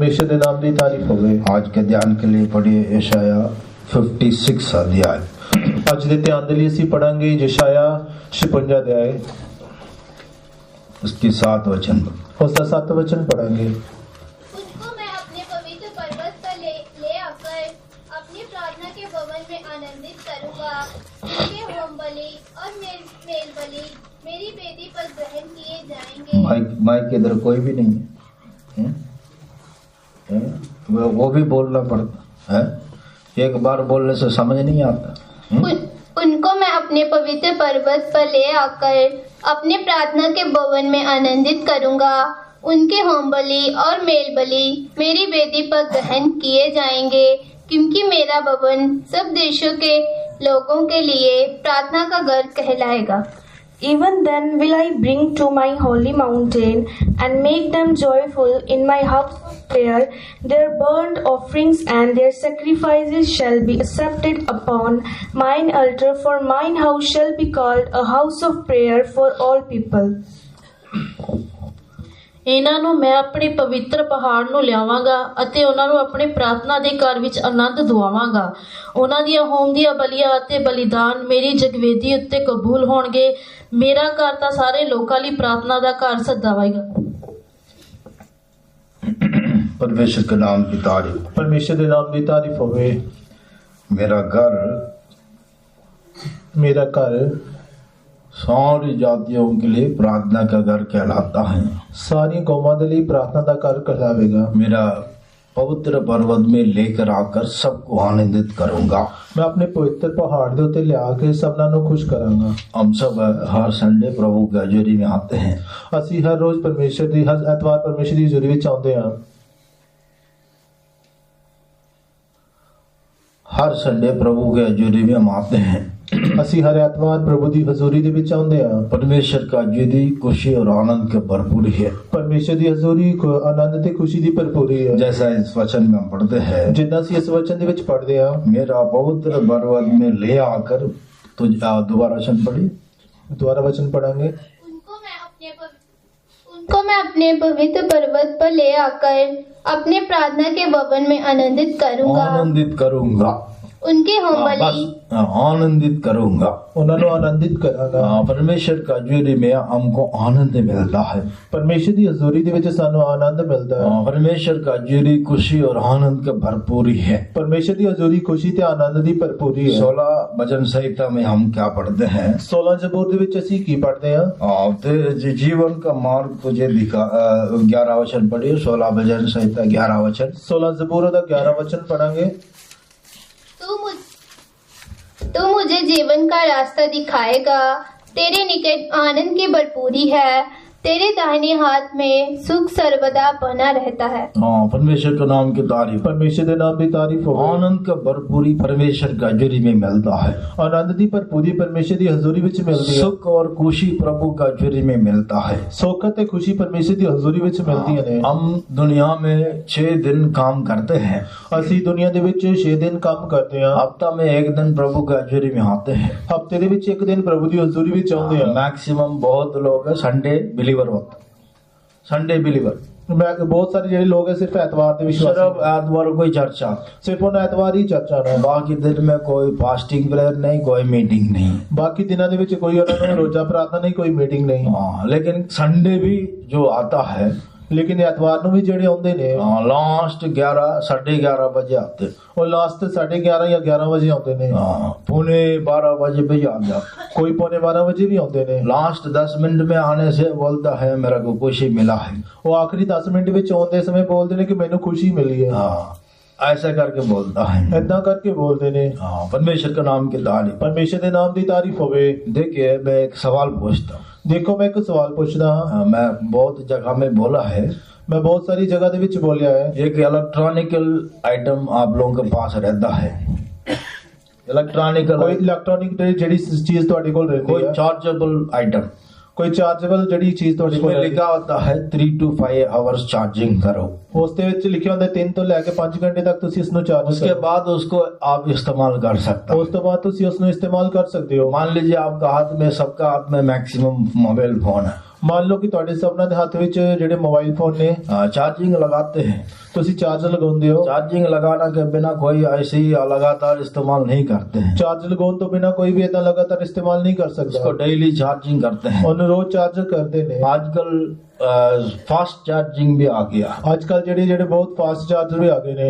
परमेश्वर के नाम की तारीफ होवे। आज के ध्यान के लिए पढ़िए यशाया 56 अध्याय। आज के ध्यान के लिए ਅਸੀਂ पढ़ांगे यशाया 56 अध्याय उसकी 7 वचन। उसका 7 वचन पढ़ांगे। उनको मैं अपने पवित्र पर्वत पर ले आकर अपनी प्रार्थना के भवन में आनंदित करूंगा। उनके होम बलि और मेल बलि मेरी वेदी पर ग्रहण किए जाएंगे। माइक इधर कोई भी नहीं है, वो भी बोलना पड़ता है। एक बार बोलने से समझ नहीं आता। उनको मैं अपने पवित्र पर्वत पर ले आकर अपने प्रार्थना के भवन में आनंदित करूंगा। उनके होम बलि और मेल बलि मेरी वेदी पर ग्रहण किए जाएंगे, क्योंकि मेरा भवन सब देशों के लोगों के लिए प्रार्थना का घर कहलाएगा। Even then will I bring to my holy mountain and make them joyful in my house of prayer. Their burnt offerings and their sacrifices shall be accepted upon mine altar, for mine house shall be called a house of prayer for all people. ਇਹਨਾਂ ਨੂੰ ਮੈਂ ਆਪਣੇ ਪਵਿੱਤਰ ਪਹਾੜ ਨੂੰ ਲਿਆਵਾਂਗਾ ਅਤੇ ਉਹਨਾਂ ਨੂੰ ਆਪਣੇ ਪ੍ਰਾਰਥਨਾ ਦੇ ਘਰ ਵਿੱਚ ਆਨੰਦ ਦਿਵਾਵਾਂਗਾ। ਉਹਨਾਂ ਦੀਆਂ ਹੋਮ ਦੀਆਂ ਬਲੀਆਂ ਅਤੇ ਬਲੀਦਾਨ ਮੇਰੀ ਜਗਵੇਦੀ ਉੱਤੇ ਕਬੂਲ ਹੋਣਗੇ। ਮੇਰਾ ਘਰ ਤਾਂ ਸਾਰੇ ਲੋਕਾਂ ਲਈ ਪ੍ਰਾਰਥਨਾ ਦਾ ਘਰ ਸੱਦਾਵੇਗਾ। परमेश्वर के नाम की तारीफ। परमेश्वर के नाम की तारीफ होवे। मेरा घर सारी जातियों के लिए प्रार्थना का घर कहलाता है। सारी कौमां के लिए प्रार्थना का घर कहलावेगा। मेरा पवित्र पर्वत में लेकर आकर सबको आनंदित करूंगा। मैं अपने पवित्र पहाड़ के उत्ते लिया के सबना नु खुश करांगा। हम सब हर संडे प्रभु की हजूरी में आते हैं। ਅਸੀਂ हर रोज परमेश्वर दी हर एतवार परमेश्वर दी हजूरी ਵਿੱਚ ਆਉਂਦੇ ਹਾਂ। हर संडे प्रभु के हजूरी में हम आते हैं। ਅਸੀਂ हर एतवार प्रभु दी हजूरी ਦੇ ਵਿੱਚ ਆਉਂਦੇ ਹਾਂ। परमेश्वर का हजूरी खुशी और आनंद के भरपूर है। परमेश्वर ਦੀ ਹਜ਼ੂਰੀ ਆਨੰਦ ਤੇ ਖੁਸ਼ੀ ਦੀ ਭਰਪੂਰੀ ਹੈ। जैसा इस वचन में हम पढ़ते हैं, ਜਿੱਦਾਂ ਅਸੀਂ ਇਸ ਵਚਨ ਦੇ ਵਿੱਚ ਪੜ੍ਹਦੇ ਹਾਂ, मेरा पवित्र पर्वत में ले आकर तुझ दोबारा वचन पढ़ी। दोबारा वचन पढ़ेंगे। उनको मैं अपने पवित्र पर्वत पर ले आकर अपने प्रार्थना के भवन में आनंदित करूंगा। उनके होम बलि आनंदित करूंगा। उन्होंने आनंदित करांगा। परमेश्वर का हजूरी में हमको आनंद मिलता है। परमेश्वर की हजूरी दे विच सानू आनंद मिलता है। परमेश्वर का हजूरी खुशी और आनंद का भरपूरी है। परमेश्वर की हजूरी खुशी ते आनंद दी भरपूरी है। 16 भजन संहिता में हम क्या पढ़ते हैं? 16 जबूर दे विच असी की पढ़ते हैं? ते जीवन का मार्ग तुझे दिखा। 11 वचन पढ़िए। 16 भजन संहिता 11 वचन। 16 जबूर दा 11 वचन पढ़ेंगे। तू मुझे जीवन का रास्ता दिखाएगा। तेरे निकट आनंद की भरपूरी है। तेरे दाहिने हाथ में सुख सर्वदा बना रहता है। परमेश्वर के नाम की तारीफ। परमेश्वर के नाम की तारीफ हो। आनंद का भरपूरी परमेश्वर का हजूरी में मिलता है। आनंद दी भरपूरी परमेश्वर की हजूरी विच मिलती है। सुख और खुशी प्रभु का हजूरी में मिलता है। सुख ते खुशी परमेश्वर की हजूरी विच मिलती है। हम दुनिया में 6 दिन काम करते हैं। असी दुनिया दे विच 6 दिन काम करते हैं। हफ्ता में 1 दिन प्रभु का हजूरी में आते हैं। हफ्ते दे विच 1 दिन प्रभु की हजूरी विच आउंदे हैं। मैक्सिमम बहुत लोग संडे बिलीवर होता। संडे बिलीवर बहुत सारे ਜਿਹੜੇ लोग हैं सिर्फ एतवार ਦੇ विश्वासी। सिर्फ एतवार कोई चर्चा, सिर्फ उन एतवार ही चर्चा है। बाकी दिन में कोई फास्टिंग प्रेयर नहीं, कोई मीटिंग नहीं। बाकी दिनों ਦੇ ਵਿੱਚ ਕੋਈ ਉਹਨਾਂ ਨੂੰ ਰੋਜ਼ਾ ਪ੍ਰਾਰਥਨਾ ਨਹੀਂ, कोई मीटिंग नहीं। लेकिन संडे भी जो आता है, लेकिन एतवार ਨੂੰ ਵੀ ਜਿਹੜੇ ਆਉਂਦੇ ਨੇ लास्ट 11 साढ़े 11 बजे आते। और लास्ट 11:30 या 11 बजे आते ने। पौने 12 बजे भी आ जाते। कोई पौने 12 बजे भी आते ने। लास्ट 10 मिनट में आने से बोलता है मेरा को खुशी मिला है। वो आखिरी 10 मिनट ਵਿੱਚ ਆਉਂਦੇ ਸਮੇਂ बोलते ਨੇ कि मैंने खुशी मिली है। ऐसा करके बोलता है। ऐसा करके बोलते ने। परमेश्वर के नाम की तारीफ। परमेश्वर के नाम की तारीफ होवे। देखिए मैं एक सवाल पूछता हूँ। देखो मैं एक सवाल पूछता हाँ। मैं बहुत जगह में बोला है। मैं बहुत सारी जगह दे विच बोलिया है। एक इलेक्ट्रॉनिकल आइटम आप लोगों के पास रहता है। इलेक्ट्रॉनिकल कोई इलेक्ट्रॉनिक ਜਿਹੜੀ चीज ਤੁਹਾਡੇ ਕੋਲ ਰਹਿੰਦੀ कोई है। चार्जेबल आइटम, कोई चार्जेबल ਜਿਹੜੀ चीज ਤੁਹਾਡੇ ਕੋਲ उसमें लिखा होता है 3 to 5 आवर्स चार्जिंग करो। ਉਸ ਦੇ ਵਿੱਚ ਲਿਖਿਆ ਹੁੰਦਾ 3 ਤੋਂ ਲੈ ਕੇ 5 ਘੰਟੇ ਤੱਕ ਤੁਸੀਂ ਇਸ ਨੂੰ ਚਾਰਜ उसके बाद उसको आप इस्तेमाल कर सकते हो। ਉਸ ਤੋਂ ਬਾਅਦ ਤੁਸੀਂ ਉਸ ਨੂੰ ਇਸਤੇਮਾਲ ਕਰ ਸਕਦੇ ਹੋ। मान लीजिए आपका हाथ में, सबका हाथ में मैक्सिमम मोबाइल फोन है। ਮੰਨ ਲਓ ਕਿ ਤੁਹਾਡੇ ਸਭਨਾਂ ਦੇ ਹੱਥ ਵਿੱਚ ਜਿਹੜੇ ਮੋਬਾਈਲ ਫੋਨ ਨੇ, चार्जिंग लगाते हैं। ਤੁਸੀਂ ਚਾਰਜਰ ਲਗਾਉਂਦੇ ਹੋ। चार्जिंग लगाने के बिना कोई ऐसे ही लगातार इस्तेमाल नहीं करते हैं। ਚਾਰਜ ਲਗਾਉਣ ਤੋਂ ਬਿਨਾ ਕੋਈ ਵੀ ਇਦਾਂ ਲਗਾਤਾਰ ਇਸਤੇਮਾਲ ਨਹੀਂ ਕਰ इसको ਸਕਦਾ। डेली चार्जिंग करते हैं। ਉਹਨੂੰ ਰੋਜ਼ ਚਾਰਜ ਕਰਦੇ ਨੇ। आजकल फास्ट चार्जिंग भी आ गया। ਅੱਜ ਕੱਲ ਜਿਹੜੇ ਬਹੁਤ ਫਾਸਟ ਚਾਰਜਰ ਵੀ ਆ ਗਏ ਨੇ।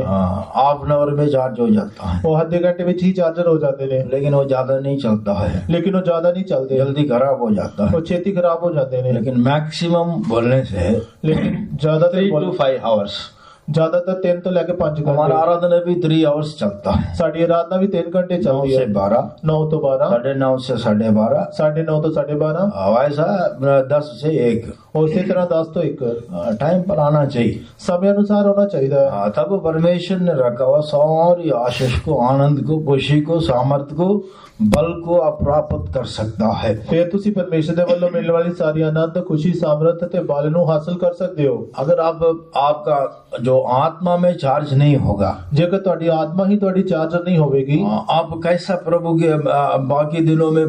हाफ एन आवर में चार्ज हो जाता है, ਉਹ ਅੱਧੇ ਘੰਟੇ ਵਿੱਚ ਹੀ ਚਾਰਜਰ ਹੋ ਜਾਂਦੇ ਨੇ। लेकिन वो ज्यादा नहीं चलता है, ਲੇਕਿਨ ਉਹ ਜ਼ਿਆਦਾ ਨਹੀਂ ਚੱਲਦੇ, जल्दी खराब हो जाता है। ਉਹ ਛੇਤੀ ਖਰਾਬ ਹੋ ਜਾਂਦੇ ਨੇ। लेकिन मैक्सिमम बोलने से ਲੇਕਿਨ ਜ਼ਿਆਦਾਤਰ 3 to 5 hours। ਜ਼ਿਆਦਾਤਰ 3 ਤੋਂ ਲੈ ਕੇ 5 हमारा ਘੰਟੇ। आराधना भी 3 hours चलता है। ਸਾਡੀ ਆਰਾਧਨਾ ਵੀ 3 ਘੰਟੇ 9 ਚੱਲਦੀ से ਹੈ। 12, 9 ਤੋਂ 12, 9:30 से 12:30, 9:30 ਤੋਂ 12:30, वैसा 10 से 1। ਉਸੇ ਤਰ੍ਹਾਂ 10 ਤੋਂ 1 टाइम पर आना चाहिए। ਸਮੇਂ ਅਨੁਸਾਰ ਹੋਣਾ ਚਾਹੀਦਾ ਹੈ। तब परमेश्वर ने रखा हुआ सारी आशीष को, आनंद को, खुशी को, सामर्थ को, बल को आप प्राप्त कर सकता है। ਫਿਰ ਤੁਸੀਂ ਪਰਮੇਸ਼ਰ ਦੇ ਵੱਲੋਂ ਮਿਲਣ ਵਾਲੀ ਸਾਰੀ ਆਨੰਦ, ਖੁਸ਼ੀ, ਸਾਮਰਥ ਤੇ ਬਲ ਨੂੰ ਹਾਸਲ ਕਰ ਸਕਦੇ ਹੋ। अगर आपका जो आत्मा में चार्ज नहीं होगा, ਜੇਕਰ ਤੁਹਾਡੀ ਆਤਮਾ ਹੀ ਤੁਹਾਡੀ ਚਾਰਜਰ ਨਹੀਂ ਹੋਵੇਗੀ, आप कैसा प्रभु के बाकी दिनों में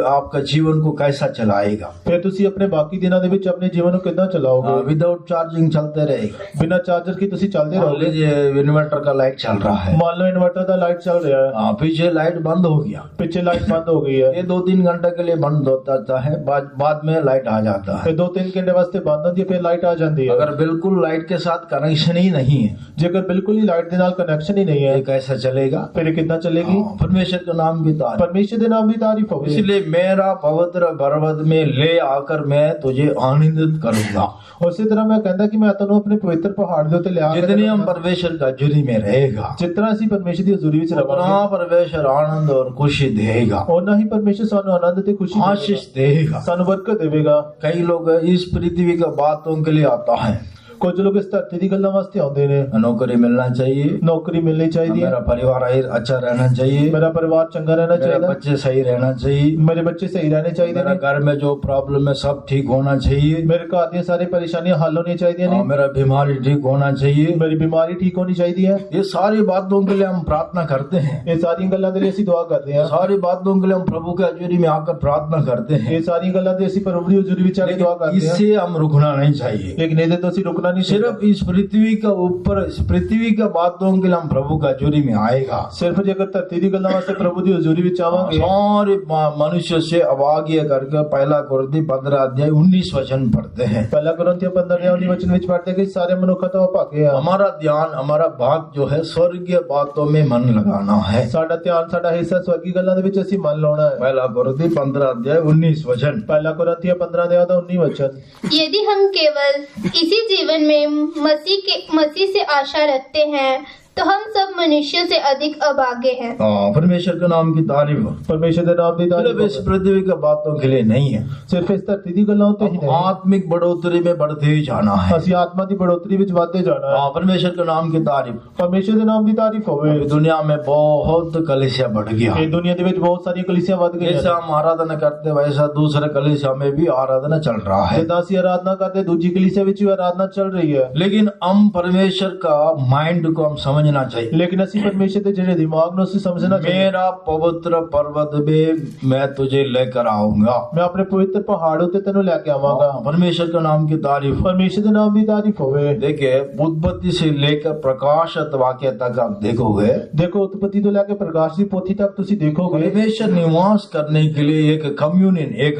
आपका जीवन को कैसा चलाएगा? ਫਿਰ ਤੁਸੀਂ ਆਪਣੇ ਬਾਕੀ ਦਿਨਾਂ ਦੇ ਵਿੱਚ ਆਪਣੇ ਜੀਵਨ ਨੂੰ ਕਿੱਦਾਂ ਚਲਾਓਗੇ? विदाउट चार्जिंग चलते रहेगा। ਬਿਨਾਂ ਚਾਰਜਰ ਕੀ ਤੁਸੀਂ ਚੱਲਦੇ मान ਰਹੋਗੇ? लीजिए इन्वर्टर का लाइट चल रहा है, ਮੰਨ ਲਓ ਇਨਵਰਟਰ ਦਾ ਲਾਈਟ ਚੱਲ ਰਿਹਾ ਹੈ, पीछे लाइट बंद हो गया, ਪਿੱਛੇ ਲਾਈਟ ਬੰਦ ਹੋ ਗਈ ਹੈ, ये 2-3 घंटे के लिए बंद होता है, बाद में लाइट आ जाता है। ਫਿਰ 2-3 ਘੰਟੇ ਵਾਸਤੇ ਬੰਦ ਹੁੰਦੀ ਹੈ, ਫਿਰ ਲਾਈਟ ਆ ਜਾਂਦੀ ਹੈ। अगर बिल्कुल लाइट के साथ कनेक्शन ही नहीं है, ਜੇਕਰ ਬਿਲਕੁਲ ਹੀ ਲਾਈਟ ਦੇ ਨਾਲ ਕਨੈਕਸ਼ਨ ਹੀ ਨਹੀਂ ਹੈ, ये कैसा चलेगा? ਫਿਰ ਇਹ ਕਿੱਦਾਂ ਚੱਲੇਗੀ? परमेश्वर का नाम भी तारीफ। ਪਰਮੇਸ਼ਰ ਦੇ ਨਾਮ ਦੀ ਤਾਰੀਫ ਹੋਵੇ। इसलिए मेरा पवित्र पर्वत में ले आकर मैं तुझे आनंदित करूंगा। ਉਸੇ ਤਰ੍ਹਾਂ ਮੈਂ ਕਹਿੰਦਾ ਕਿ ਮੈਂ ਤੁਹਾਨੂੰ ਆਪਣੇ ਪਵਿੱਤਰ ਪਹਾੜ ਦੇ ਉੱਤੇ ਲਿਆ ਕੇ जितने हम परमेश्वर का जुरी में रहेगा, ਜਿਤਨਾ ਅਸੀਂ ਪਰਮੇਸ਼ਰ ਦੀ ਹਜ਼ੂਰੀ ਵਿੱਚ उतना ਰਵਾਂਗੇ, परमेश्वर आनंद और खुशी देगा, ਉਹਨਾਂ ਹੀ ਪਰਮੇਸ਼ਰ ਸਾਨੂੰ ਆਨੰਦ ਤੇ ਖੁਸ਼ੀ आशीष देगा। ਸਾਨੂੰ ਬਰਕਤ ਦੇਵੇਗਾ। कई लोग इस पृथ्वी का बातों के लिए आता है, ਕੁਝ ਲੋਕ ਇਸ ਧਰਤੀ ਦੀ ਗੱਲਾਂ ਵਾਸਤੇ ਆਉਂਦੇ ਨੇ। नौकरी मिलना चाहिए, ਨੌਕਰੀ ਮਿਲਣੀ ਚਾਹੀਦੀ ਹੈ, मेरा परिवार अच्छा रहना चाहिए, ਮੇਰਾ ਪਰਿਵਾਰ ਚੰਗਾ ਰਹਿਣਾ मेरे ਚਾਹੀਦਾ, बच्चे सही रहना चाहिए, ਮੇਰੇ ਬੱਚੇ ਸਹੀ ਰਹਿਣੇ ਚਾਹੀਦੇ मेरा ਨੇ, घर में जो प्रॉब्लम है सब ठीक होना चाहिए, ਮੇਰੇ ਘਰ ਦੀਆਂ ਸਾਰੀ ਪਰੇਸ਼ਾਨੀਆਂ ਹੱਲ ਹੋਣੀਆਂ ਚਾਹੀਦੀਆਂ ਨੇ, मेरा बीमारी ठीक होना चाहिए। ਮੇਰੀ ਬਿਮਾਰੀ ਠੀਕ ਹੋਣੀ ਚਾਹੀਦੀ ਹੈ। ये सारी बातों के लिए हम प्रार्थना करते हैं, ਇਹ ਸਾਰੀਆਂ ਗੱਲਾਂ ਦੇ ਲਈ ਅਸੀਂ ਦੁਆ ਕਰਦੇ ਹਾਂ। सारी बातों के लिए हम प्रभु के हजूरी में आकर प्रार्थना करते हैं। ਇਹ ਸਾਰੀਆਂ ਗੱਲਾਂ ਦੇ ਅਸੀਂ ਪ੍ਰਭੂ ਦੀ ਹਜ਼ੂਰੀ ਵਿੱਚ ਆ ਕੇ ਦੁਆ लेकिन ਕਰਦੇ ਹਾਂ। इससे हम रुकना नहीं चाहिए। ਲੇਕਿਨ ਇਹਦੇ ਤੋਂ ਅਸੀਂ ਰੁਕਣਾ ਨਹੀਂ ਚਾਹੀਦਾ। सिर्फ इस पृथ्वी का ऊपर, इस पृथ्वी का बातों के लिए हम प्रभु का हजूरी में आएगा। ਸਿਰਫ ਜੇਕਰ ਧਰਤੀ ਦੀ ਗੱਲਾਂ ਵਾਸਤੇ ਪ੍ਰਭੂ ਦੀ ਹਜ਼ੂਰੀ ਵਿੱਚ ਆਵਾਂਗੇ, सारे मनुष्य से अवाग्य करके 1 कुरिन्थी 15:19 पढ़ते हैं। ਪਹਿਲਾ ਕੁਰਿन्थियों 15:19 ਵਚਨ ਵਿੱਚ ਪੜ੍ਹਦੇ ਕਿ ਸਾਰੇ ਮਨੁੱਖ ਤੋਂ ਭਾਗੇ ਆ। हमारा ध्यान, हमारा भाग जो है स्वर्गीय बातों में मन लगाना है। ਸਾਡਾ ਧਿਆਨ, ਸਾਡਾ ਹਿੱਸਾ ਸਵਰਗੀ ਗੱਲਾਂ ਦੇ ਵਿੱਚ ਅਸੀਂ ਮਨ ਲਾਉਣਾ ਹੈ। 1 कुरिन्थी 15:19। ਪਹਿਲਾ ਕੁਰਿन्थियों 15:19 वचन। यदि हम केवल इसी जीवन में मसीह से आशा रखते हैं तो हम सब मनुष्यों से अधिक अभागे हैं। परमेश्वर के नाम की तारीफ। परमेश्वर के नाम की सिर्फ इस तारीफ पृथ्वी के बातों के लिए नहीं है, सिर्फ इस धरती दी गल्लां उत्ते ही नहीं, आत्मिक बढ़ोतरी में बढ़ते ही जाना है। ਅਸੀਂ ਆਤਮਾ ਦੀ ਬੜੋਤਰੀ ਵਿੱਚ ਵਧਦੇ ਜਾਣਾ ਹੈ। परमेश्वर के नाम की तारीफ। ਪਰਮੇਸ਼ਰ ਦੇ ਨਾਮ ਦੀ ਤਾਰੀਫ ਹੋਵੇ। अभी दुनिया में बहुत कलीसिया बढ़ गया। ਇਹ ਦੁਨੀਆ ਦੇ ਵਿੱਚ ਬਹੁਤ ਸਾਰੀਆਂ ਕਲੀਸਿयां ਵੱਧ ਗਈਆਂ जैसा ਨੇ। हम आराधना करते वैसा दूसरे कलीसिया में भी आराधना चल रहा है। ਜਿੱਦਾਂ ਅਸੀਂ ਆਰਾਧਨਾ ਕਰਦੇ, ਦੂਜੀ ਕਲੀਸਿया ਵਿੱਚ ਵੀ ਆਰਾਧਨਾ ਚੱਲ ਰਹੀ ਹੈ। लेकिन हम परमेश्वर का माइंड को हम समझना चाहिए। लेकिन ਅਸੀਂ ਪਰਮੇਸ਼ਰ ਦੇ ਜਿਹੜੇ ਦਿਮਾਗ ਨੂੰ ਅਸੀਂ ਸਮਝਣਾ ਚਾਹੀਦਾ। मेरा पवित्र पर्वत में मैं तुझे लेकर आऊंगा। ਮੈਂ ਆਪਣੇ ਪਵਿੱਤਰ ਪਹਾੜ ਉੱਤੇ ਤੈਨੂੰ ਲੈ ਕੇ ਆਵਾਂਗਾ। परमेश्वर के नाम की तारीफ। ਪਰਮੇਸ਼ਰ ਦੇ ਨਾਮ ਦੀ ਤਾਰੀਫ ਹੋਵੇ। देखिए, उत्पत्ति से लेकर प्रकाशित वाक्य तक आप देखोगे, ਦੇਖੋ ਉਤਪत्ति ਤੋਂ ਲੈ ਕੇ ਪ੍ਰਕਾਸ਼ ਦੀ ਪੋਥੀ ਤੱਕ ਤੁਸੀਂ ਦੇਖੋਗੇ, परमेश्वर निवास करने के लिए एक कम्युनियन, एक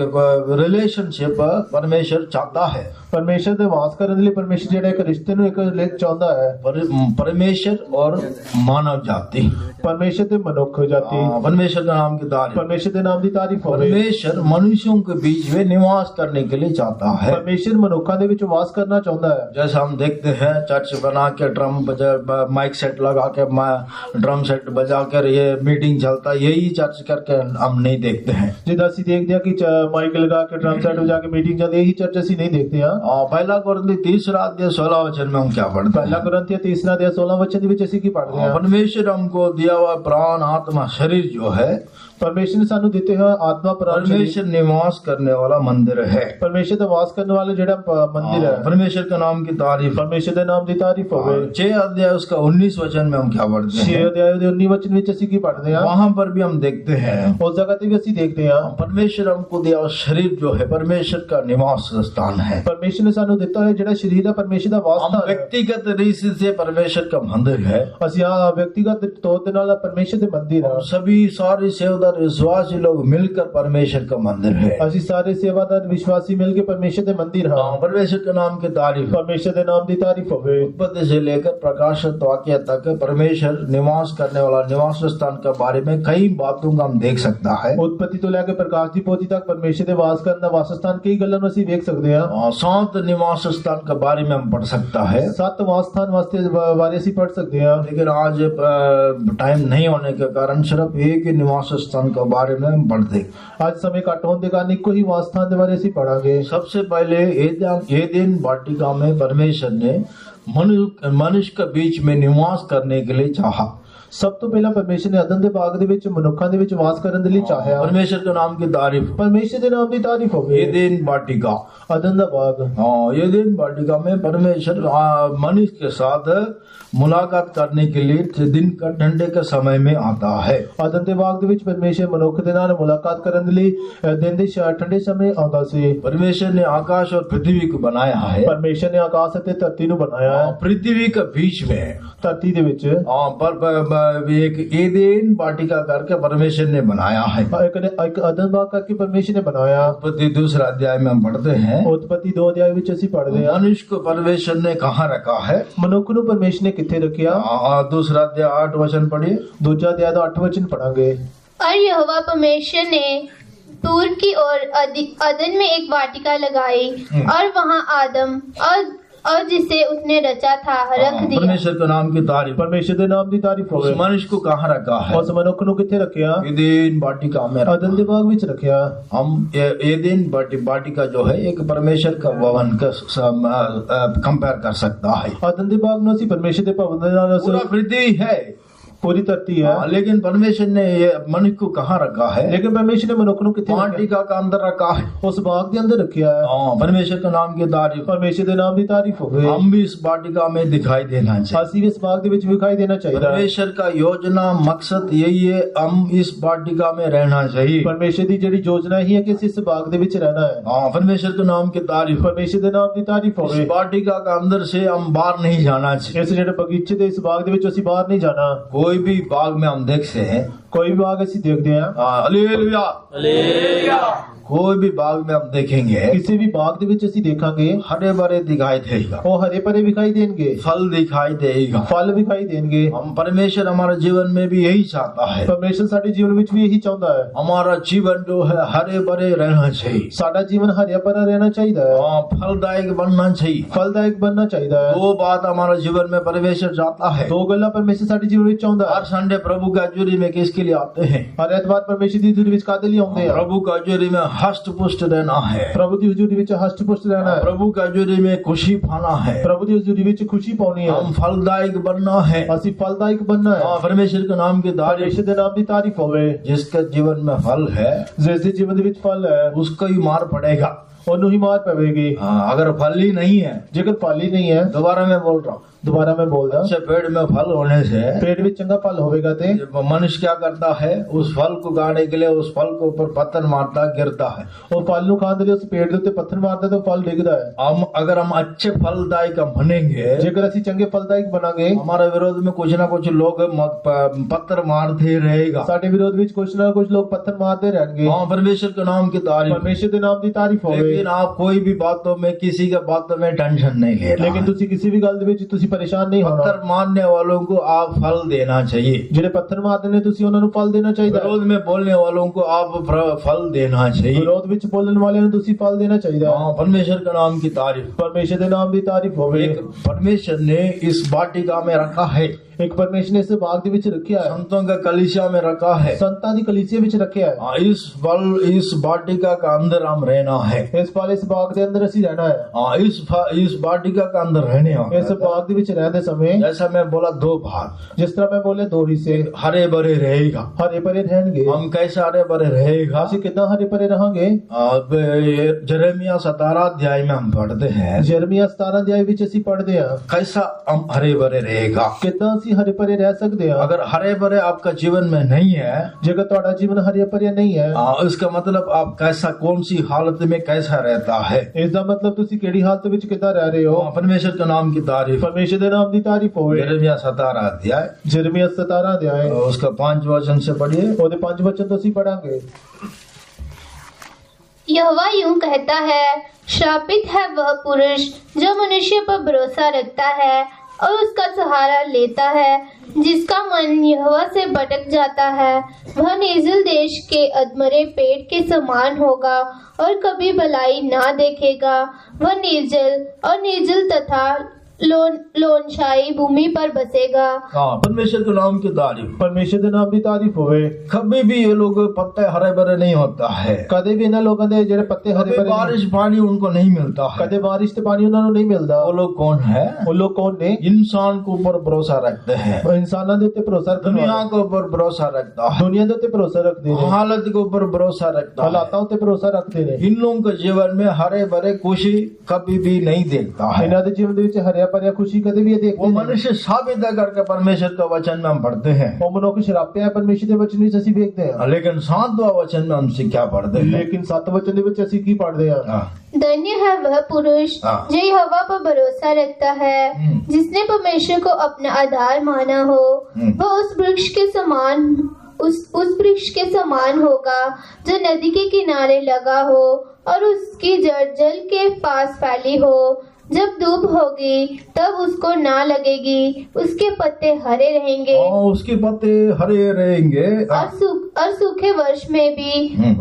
रिलेशनशिप परमेश्वर चाहता है। ਪਰਮੇਸ਼ਰ ਦੇ ਵਾਸ ਕਰਨ ਦੇ ਲਈ ਪਰਮੇਸ਼ਰ ਜਿਹੜਾ ਇੱਕ ਰਿਸ਼ਤੇ ਨੂੰ ਇੱਕ ਲਿੰਕ ਚਾਹੁੰਦਾ ਹੈ। परमेश्वर और मानव जाति। ਪਰਮੇਸ਼ਰ ਤੇ ਮਨੁੱਖ ਜਾਤੀ। परमेश्वर का नाम की तारीफ। ਪਰਮੇਸ਼ਰ ਦੇ ਨਾਮ ਦੀ ਤਾਰੀਫ ਹੋਵੇ। परमेश्वर मनुष्यों के बीच में निवास करने के लिए चाहता है। ਪਰਮੇਸ਼ਰ ਮਨੁੱਖਾਂ ਦੇ ਵਿੱਚ ਵਾਸ ਕਰਨਾ ਚਾਹੁੰਦਾ ਹੈ। जैसा हम देखते हैं, चर्च बना के ड्रम माइक सेट लगा के ड्रम सेट बजा कर ये मीटिंग चलता है, यही चर्च करके हम नहीं देखते हैं। ਜਿੱਦਾਂ ਅਸੀਂ ਦੇਖਦੇ ਹਾਂ ਕਿ ਮਾਈਕ ਲਗਾ ਕੇ ਡਰਮ ਸੈਟ ਵਜਾ ਕੇ ਮੀਟਿੰਗ ਚੱਲਦੀ, ਇਹੀ ਚਰਚ ਅਸੀਂ ਨਹੀਂ ਦੇਖਦੇ ਹਾਂ। 1 कुरिन्थी 3:16 में हम क्या पढ़ते ਪਹਿਲਾ हैं? ਕੁਰਿन्थियों 3:16 ਦੇ ਵਿੱਚ ਵਿੱਚ ਅਸੀਂ ਕੀ ਪੜ੍ਹਦੇ ਹਾਂ? परमेश्वर हमको दिया हुआ प्राण आत्मा शरीर जो है ਪਰਮੇਸ਼ਰ ਨੇ ਸਾਨੂੰ ਦਿੱਤੇ ਹੋਏ ਆਤਮਾ ਪ੍ਰਾਣ ਸ਼ਰੀਰ, परमेश्वर निवास करने वाला मंदिर है। ਪਰਮੇਸ਼ਰ ਦਾ ਵਾਸ ਕਰਨ ਵਾਲਾ ਜਿਹੜਾ ਮੰਦਿਰ ਹੈ। परमेश्वर के नाम की तारीफ। ਪਰਮੇਸ਼ਰ ਦੇ ਨਾਮ ਦੀ ਤਾਰੀਫ ਹੋਵੇ। 6 अध्याय उसका 19 वचन में हम क्या पढ़ते 6 हैं? ਅਧਿਆਇ ਦੇ 19 ਵਚਨ ਵਿੱਚ ਅਸੀਂ ਕੀ ਪੜ੍ਹਦੇ ਹਾਂ? वहां पर भी हम देखते हैं ਉਸ जगह ਤੇ ਵੀ ਅਸੀਂ ਦੇਖਦੇ ਹਾਂ परमेश्वर हमको दिया हुआ शरीर जो है परमेश्वर का निवास स्थान है। ਪਰਮੇਸ਼ਰ ਨੇ ਸਾਨੂੰ ਦਿੱਤਾ ਹੋਇਆ ਜਿਹੜਾ ਸਰੀਰ ਹੈ ਪਰਮੇਸ਼ਰ ਦਾ ਵਾਸ हम ਸਥਾਨ ਹੈ। व्यक्तिगत रीति से परमेश्वर का मंदिर है। ਅਸੀਂ ਆ ਵਿਅਕਤੀਗਤ ਤੌਰ ਦੇ ਨਾਲ ਪਰਮੇਸ਼ਰ ਦੇ ਮੰਦਿਰ हम ਹਾਂ। सभी सारे सेवदार विश्वासी लोग मिलकर परमेश्वर का मंदिर है। ਅਸੀਂ ਸਾਰੇ ਸੇਵਾਦਾਰ ਵਿਸ਼ਵਾਸੀ ਮਿਲ ਕੇ ਪਰਮੇਸ਼ਰ ਦੇ ਮੰਦਿਰ ਹਾਂ। परमेश्वर के नाम की तारीफ। ਪਰਮੇਸ਼ਰ ਦੇ ਨਾਮ ਦੀ ਤਾਰੀਫ ਹੋਵੇ। उत्पत्ति से लेकर प्रकाशित वाक्य तक परमेश्वर निवास करने वाला निवास स्थान के बारे में कई बातों का हम देख सकता है। ਉਤਪਤੀ ਤੋਂ ਲੈ ਕੇ ਪ੍ਰਕਾਸ਼ ਦੀ ਪੋਥੀ ਤੱਕ ਪਰਮੇਸ਼ਰ ਦੇ ਵਾਸ ਕਰਨ ਦਾ ਵਾਸ ਸਥਾਨ ਕਈ ਗੱਲਾਂ ਨੂੰ ਅਸੀਂ ਵੇਖ ਸਕਦੇ ਹਾਂ। 7 निवास स्थान के बारे में हम पढ़ सकता है, 7 ਵਾਸ ਸਥਾਨ ਵਾਸਤੇ ਬਾਰੇ ਅਸੀਂ ਪੜ੍ਹ ਸਕਦੇ ਹਾਂ। लेकिन आज टाइम नहीं होने के कारण सिर्फ एक ही निवास स्थान के बारे में हम पढ़ते। ਅੱਜ ਸਮੇਂ ਘੱਟ ਹੋਣ ਦੇ ਕਾਰਨ ਇੱਕੋ ਹੀ ਵਾਸ ਸਥਾਨ ਦੇ ਬਾਰੇ ਅਸੀਂ ਪੜਾਂਗੇ। सबसे पहले एदेन वाटिका में परमेश्वर ने मनुष्य के बीच में निवास करने के लिए चाहा। ਸਭ ਤੋਂ ਪਹਿਲਾਂ ਪਰਮੇਸ਼ਰ ਨੇ ਅਦਨ ਦੇ ਬਾਗ ਦੇ ਵਿੱਚ ਮਨੁੱਖਾਂ ਦੇ ਵਿੱਚ ਵਾਸ ਕਰਨ ਦੇ ਲਈ ਚਾਹਿਆ। परमेश्वर के नाम की तारीफ। ਪਰਮੇਸ਼ਰ ਦੇ ਨਾਮ ਦੀ ਤਾਰੀਫ ਹੋਵੇ। एदेन वाटिका। ਅਦਨ ਦਾ ਬਾਗ। एदेन वाटिका में परमेश्वर मनुष्य के साथ मुलाकात करने के लिए दिन का ठंडे के समय में आता है। ਅਦਨ ਦੇ ਬਾਗ ਦੇ ਵਿੱਚ ਪਰਮੇਸ਼ਰ ਮਨੁੱਖ ਦੇ ਨਾਲ ਮੁਲਾਕਾਤ ਕਰਨ ਦੇ ਲਈ ਦਿਨ ਦੇ ਠੰਡੇ ਸਮੇਂ ਆਉਂਦਾ ਸੀ। परमेश्वर ने आकाश और पृथ्वी को बनाया है। ਪਰਮੇਸ਼ਰ ਨੇ ਆਕਾਸ਼ ਅਤੇ ਧਰਤੀ ਨੂੰ ਬਣਾਇਆ ਹੈ। पृथ्वी के बीच में ਧਰਤੀ ਦੇ ਵਿੱਚ एक एदेन वाटिका करके परमेश्वर ने बनाया है। ਇੱਕ ਅਦਨ ਬਾਗ ਕਰਕੇ ਪਰਮੇਸ਼ਰ ਨੇ ਬਣਾਇਆ। उत्पत्ति 2 अध्याय में हम पढ़ते हैं ਉਤਪਤੀ 2 ਅਧਿਆਇ ਵਿੱਚ ਅਸੀਂ ਪੜ੍ਹਦੇ ਹਾਂ मनुष्य को परमेश्वर ने कहाँ रखा है। ਮਨੁੱਖ ਨੂੰ ਪਰਮੇਸ਼ਰ ਨੇ ਕਿੱਥੇ ਰੱਖਿਆ। 2 अध्याय 8 वचन पढ़िए। ਦੂਜਾ ਅਧਿਆਇ ਦਾ 8 ਵਚਨ ਪੜਾਂਗੇ। और यहोवा परमेश्वर ने पूर्व की ओर अदन में एक वाटिका लगाई और वहां आदम और जिसे उसने रचा था रख दिया। परमेश्वर के नाम की तारीफ। ਪਰਮੇਸ਼ਰ ਦੇ ਨਾਮ ਦੀ ਤਾਰੀਫ उस ਹੋਵੇ। मनुष्य को कहाँ रखा है। ਉਸ ਮਨੁੱਖ ਨੂੰ ਕਿੱਥੇ ਰੱਖਿਆ। एदेन वाटिका में रखा। ਅਦਨ ਦੇ ਬਾਗ ਵਿੱਚ ਰੱਖਿਆ। हम एदेन वाटिका जो है एक परमेश्वर का भवन का कंपेयर कर सकता है। ਅਦਨ ਦੇ ਬਾਗ ਨੂੰ ਅਸੀਂ ਪਰਮੇਸ਼ਰ ਦੇ ਭਵਨ ਦੇ ਨਾਲ पूरा पृथ्वी है, पूरी धरती है, लेकिन परमेश्वर ने ये मनुष्य को कहाँ रखा है। लेकिन परमेश्वर ने मनुष्य को किथे रखा? वाटिका का अंदर रखा है। उस बाग के अंदर रखा है। परमेश्वर के नाम की तारीफ। परमेश्वर के नाम की तारीफ हो गई। हम भी इस वाटिका में दिखाई देना चाहिए। ਅਸੀਂ ਵੀ ਇਸ ਬਾਗ ਦੇ ਵਿੱਚ ਵਿਖਾਈ ਦੇਣਾ ਚਾਹੀਦਾ ਹੈ। परमेश्वर का योजना मकसद यही है, हम इस वाटिका में रहना चाहिए। परमेश्वर ਦੀ ਜਿਹੜੀ ਯੋਜਨਾ ਹੀ ਹੈ ਕਿ ਅਸੀਂ ਇਸ ਬਾਗ ਦੇ ਵਿੱਚ ਰਹਿਣਾ ਹੈ। परमेश्वर के नाम की तारीफ। परमेश्वर ਦੇ ਨਾਮ ਦੀ ਤਾਰੀਫ ਹੋਵੇ। इस वाटिका का अंदर से हम बाहर नहीं जाना चाहिए। ਇਸ ਜਿਹੜੇ ਬਗੀਚੇ ਦੇ ਇਸ ਬਾਗ ਦੇ ਵਿੱਚ ਅਸੀਂ ਬਾਹਰ ਨਹੀਂ ਜਾਣਾ। कोई भी बाग में हम देख सकते हैं, कोई भी बाग ਅਸੀਂ ਦੇਖਦੇ ਹਾਂ। Hallelujah hallelujah. कोई भी बाग में हम देखेंगे, ਕਿਸੇ ਵੀ ਬਾਗ ਦੇ ਵਿੱਚ ਅਸੀਂ ਦੇਖਾਂਗੇ हरे भरे दिखाई देगा, ਉਹ ਹਰੇ ਭਰੇ ਵਿਖਾਈ ਦੇਣਗੇ, फल दिखाई देगा। ਫਲ ਵਿਖਾਈ ਦੇਣਗੇ। हम परमेश्वर हमारे जीवन में भी यही चाहता है। ਪਰਮੇਸ਼ਰ ਸਾਡੇ ਜੀਵਨ ਵਿੱਚ ਵੀ ਇਹੀ ਚਾਹੁੰਦਾ ਹੈ। हमारा जीवन जो है हरे भरे रहना चाहिए। ਸਾਡਾ ਜੀਵਨ ਹਰਿਆ ਭਰਾ ਰਹਿਣਾ ਚਾਹੀਦਾ ਹੈ। फलदायक बनना चाहिए। फलदायक बनना चाहिए है। दो बात हमारे जीवन में परमेश्वर चाहता है। दो गल्ला परमेश्वर साडे जीवन विच चाहुंदा है। हर संडे प्रभु का हजूरी में किसके लिए आते हैं। हर एतवार परमेश्वर दी हजूरी विच कादे लिए आउंदे हैं। प्रभु का हजूरी में हष्ट पुष्ट रहना है। प्रभु दी हजूरी विच हष्ट पुष्ट रहना है। प्रभु का हजूरी में खुशी पाना है। प्रभु दी हजूरी विच खुशी पानी है। हम फलदायक बनना है। असि फलदायक बनना है। परमेश्वर के नाम की तारीफ। परमेश्वर के नाम की तारीफ होवे। जिसके जीवन में फल है, जिसके जीवन विच फल है, उसको ही मार पड़ेगा, ओनू ही मार पवेगी। अगर फल ही नहीं है, जेकर फल ही नहीं है, दोबारा मैं बोल रहा हूँ, दोबारा मैं बोल रहा हूँ, पेड़ में फल होने से पेड़ में चंगा फल होगा ते मनुष्य क्या करता है, उस फल को गाने के लिए उस फल के ऊपर पत्थर मारता गिरता है। और फल नु खाने उस पेड़ के ऊपर पत्थर मारता तो फल डिगदा है। अगर हम अच्छे फलदायक बनेंगे, जेकर असि चंगे फलदायक बनांगे, हमारे विरोध में कुछ ना कुछ लोग पत्थर मारते रहेगा। साडे विरोध में कुछ ना कुछ लोग पत्थर मारते रहेंगे। परमेश्वर के नाम की तारीफ। परमेश्वर के नाम की तारीफ होवे। लेकिन आप कोई भी बातों में किसी के बातों में टेंशन नहीं लेना। लेकिन तुसी किसी भी गल दे विच तुसी परेशान नहीं होना। पत्थर मारने वालों को आप फल देना चाहिए। जेड़े पत्थर मारते ने तुसी उन्हां नु फल देना चाहिए। विरोध में बोलने वालों को आप फल देना चाहिए। विरोध विच बोलने वाले नु तुसी फल देना चाहिए। परमेश्वर के नाम की तारीफ। परमेश्वर के नाम की तारीफ होवे। परमेश्वर ने इस वाटिका में रखा है। एक परमेश्वर ने इस बाग दे विच रखा है। संतों का कलीसिया में रखा है। संतां दी कलीसिया विच रखा है। इस वाटिका का अंदर हम रहना है। इस बाग दे अंदर असि रहना है। इस वाटिका का अंदर रहने इस बाग दे विच ਵਿੱਚ ਰਹਿੰਦੇ ਸਮੇਂ जैसा मैं बोला दो भाग, ਜਿਸ ਤਰ੍ਹਾਂ ਮੈਂ ਬੋਲੇ ਦੋ ਹਿੱਸੇ हरे भरे रहेगा। ਹਰੇ ਭਰੇ ਰਹਿਣਗੇ। हम कैसे हरे भरे रहेगा? ਅਸੀਂ ਕਿੱਦਾਂ ਹਰੇ ਭਰੇ ਰਹਾਂਗੇ? अब यिर्मयाह 17 अध्याय में हम पढ़ते हैं ਯਰਮੀਆ 17 ਅਧਿਆਇ ਵਿੱਚ ਅਸੀਂ ਪੜ੍ਹਦੇ ਹਾਂ कैसा हम हरे भरे रहेगा। ਕਿੱਦਾਂ ਅਸੀਂ ਹਰੇ ਭਰੇ ਰਹਿ ਸਕਦੇ ਹਾਂ। अगर हरे भरे आपका जीवन में नहीं है, ਜੇਕਰ ਤੁਹਾਡਾ ਜੀਵਨ ਹਰੇ ਭਰਿਆ ਨਹੀਂ ਹੈ, इसका मतलब आप कैसा कौन सी हालत में कैसा रहता है। ਇਸ ਦਾ ਮਤਲਬ ਤੁਸੀਂ ਕਿਹੜੀ ਹਾਲਤ ਵਿੱਚ ਕਿੱਦਾਂ ਰਹਿ ਰਹੇ ਹੋ। परमेश्वर के नाम की तारीफ। ਪਰਮੇਸ਼ਰ ਦੇ ਨਾਮ ਦੀ ਤਾਰੀਫ ਹੋਵੇ। यिर्मयाह 17 अध्याय ਯਰਮੀਆ 17 ਅਧਿਆਇ उसका 5 वचन से पढ़िए। ਉਹਦੇ 5 ਵਚਨ ਤੋਂ ਅਸੀਂ ਪੜਾਂਗੇ। यहोवा यूं कहता है, श्रापित है वह पुरुष जो मनुष्य पर भरोसा रखता है और उसका सहारा लेता है, जिसका मन यहोवा से भटक जाता है। वह निर्जल देश के अधमरे पेड़ के समान होगा और कभी भलाई ना देखेगा। वह निर्जल तथा लोनशाही भूमि पर बसेगा। परमेश्वर के नाम की तारीफ। ਪਰਮੇਸ਼ਰ ਦੇ ਨਾਮ ਦੀ ਤਾਰੀਫ ਹੋਵੇ। कभी भी ये लोग पत्ते हरे भरे नहीं होता है। ਕਦੇ ਵੀ ਇਹਨਾਂ ਲੋਕਾਂ ਦੇ ਜਿਹੜੇ ਪੱਤੇ ਹਰੇ कभी ਭਰੇ ਨਹੀਂ, बारिश पानी उनको नहीं मिलता है। ਕਦੇ ਬਾਰਿਸ਼ ਤੇ ਪਾਣੀ ਉਹਨਾਂ ਨੂੰ ਨਹੀਂ ਮਿਲਦਾ। वो लोग कौन है? ਉਹ ਲੋਕ ਕੌਣ ਨੇ? इंसान के ऊपर भरोसा रखते हैं, ਉਹ ਇਨਸਾਨਾਂ ਦੇ ਉੱਤੇ ਭਰੋਸਾ ਰੱਖਣ दुनिया ਵਾਲੇ, के ऊपर भरोसा रखता है, ਦੁਨੀਆ ਦੇ ਉੱਤੇ ਭਰੋਸਾ ਰੱਖਦੇ ਨੇ, हालत के ऊपर भरोसा रखता है। ਹਾਲਾਤਾਂ ਉੱਤੇ ਭਰੋਸਾ ਰੱਖਦੇ ਨੇ। इन लोगों के जीवन में हरे भरे खुशी कभी भी नहीं देखता है। ਇਹਨਾਂ ਦੇ ਜੀਵਨ ਦੇ ਵਿੱਚ ਹਰਿਆ ਭਰਿਆ ਖੁਸ਼ੀ ਕਦੇ ਵੀ ਇਹ वो ਦੇਖਦੇ ਨਹੀਂ। मनुष्य साबित करके परमेश्वर के वचन में हम पढ़ते हैं, ਉਹ ਮਨੁੱਖ ਸ਼ਰਾਪਿਆ ਪਰਮੇਸ਼ਰ ਦੇ ਵਚਨ ਵਿੱਚ ਅਸੀਂ ਵੇਖਦੇ ਹਾਂ। लेकिन 7वां वचन में हमसे क्या पढ़ते हैं? ਲੇਕਿਨ 7 ਵਚਨ ਦੇ ਵਿੱਚ ਅਸੀਂ ਕੀ ਪੜ੍ਹਦੇ ਹਾਂ? हाँ, धन्य है वह पुरुष हाँ। जो यहोवा पर भरोसा रखता है, जिसने परमेश्वर को अपना आधार माना हो। वह उस वृक्ष के समान होगा जो नदी के किनारे लगा हो और उसकी जड़ जल के पास फैली हो। जब धूप होगी तब उसको ना लगेगी, उसके पत्ते हरे रहेंगे और उसके पत्ते हरे रहेंगे। और सूखे वर्ष में भी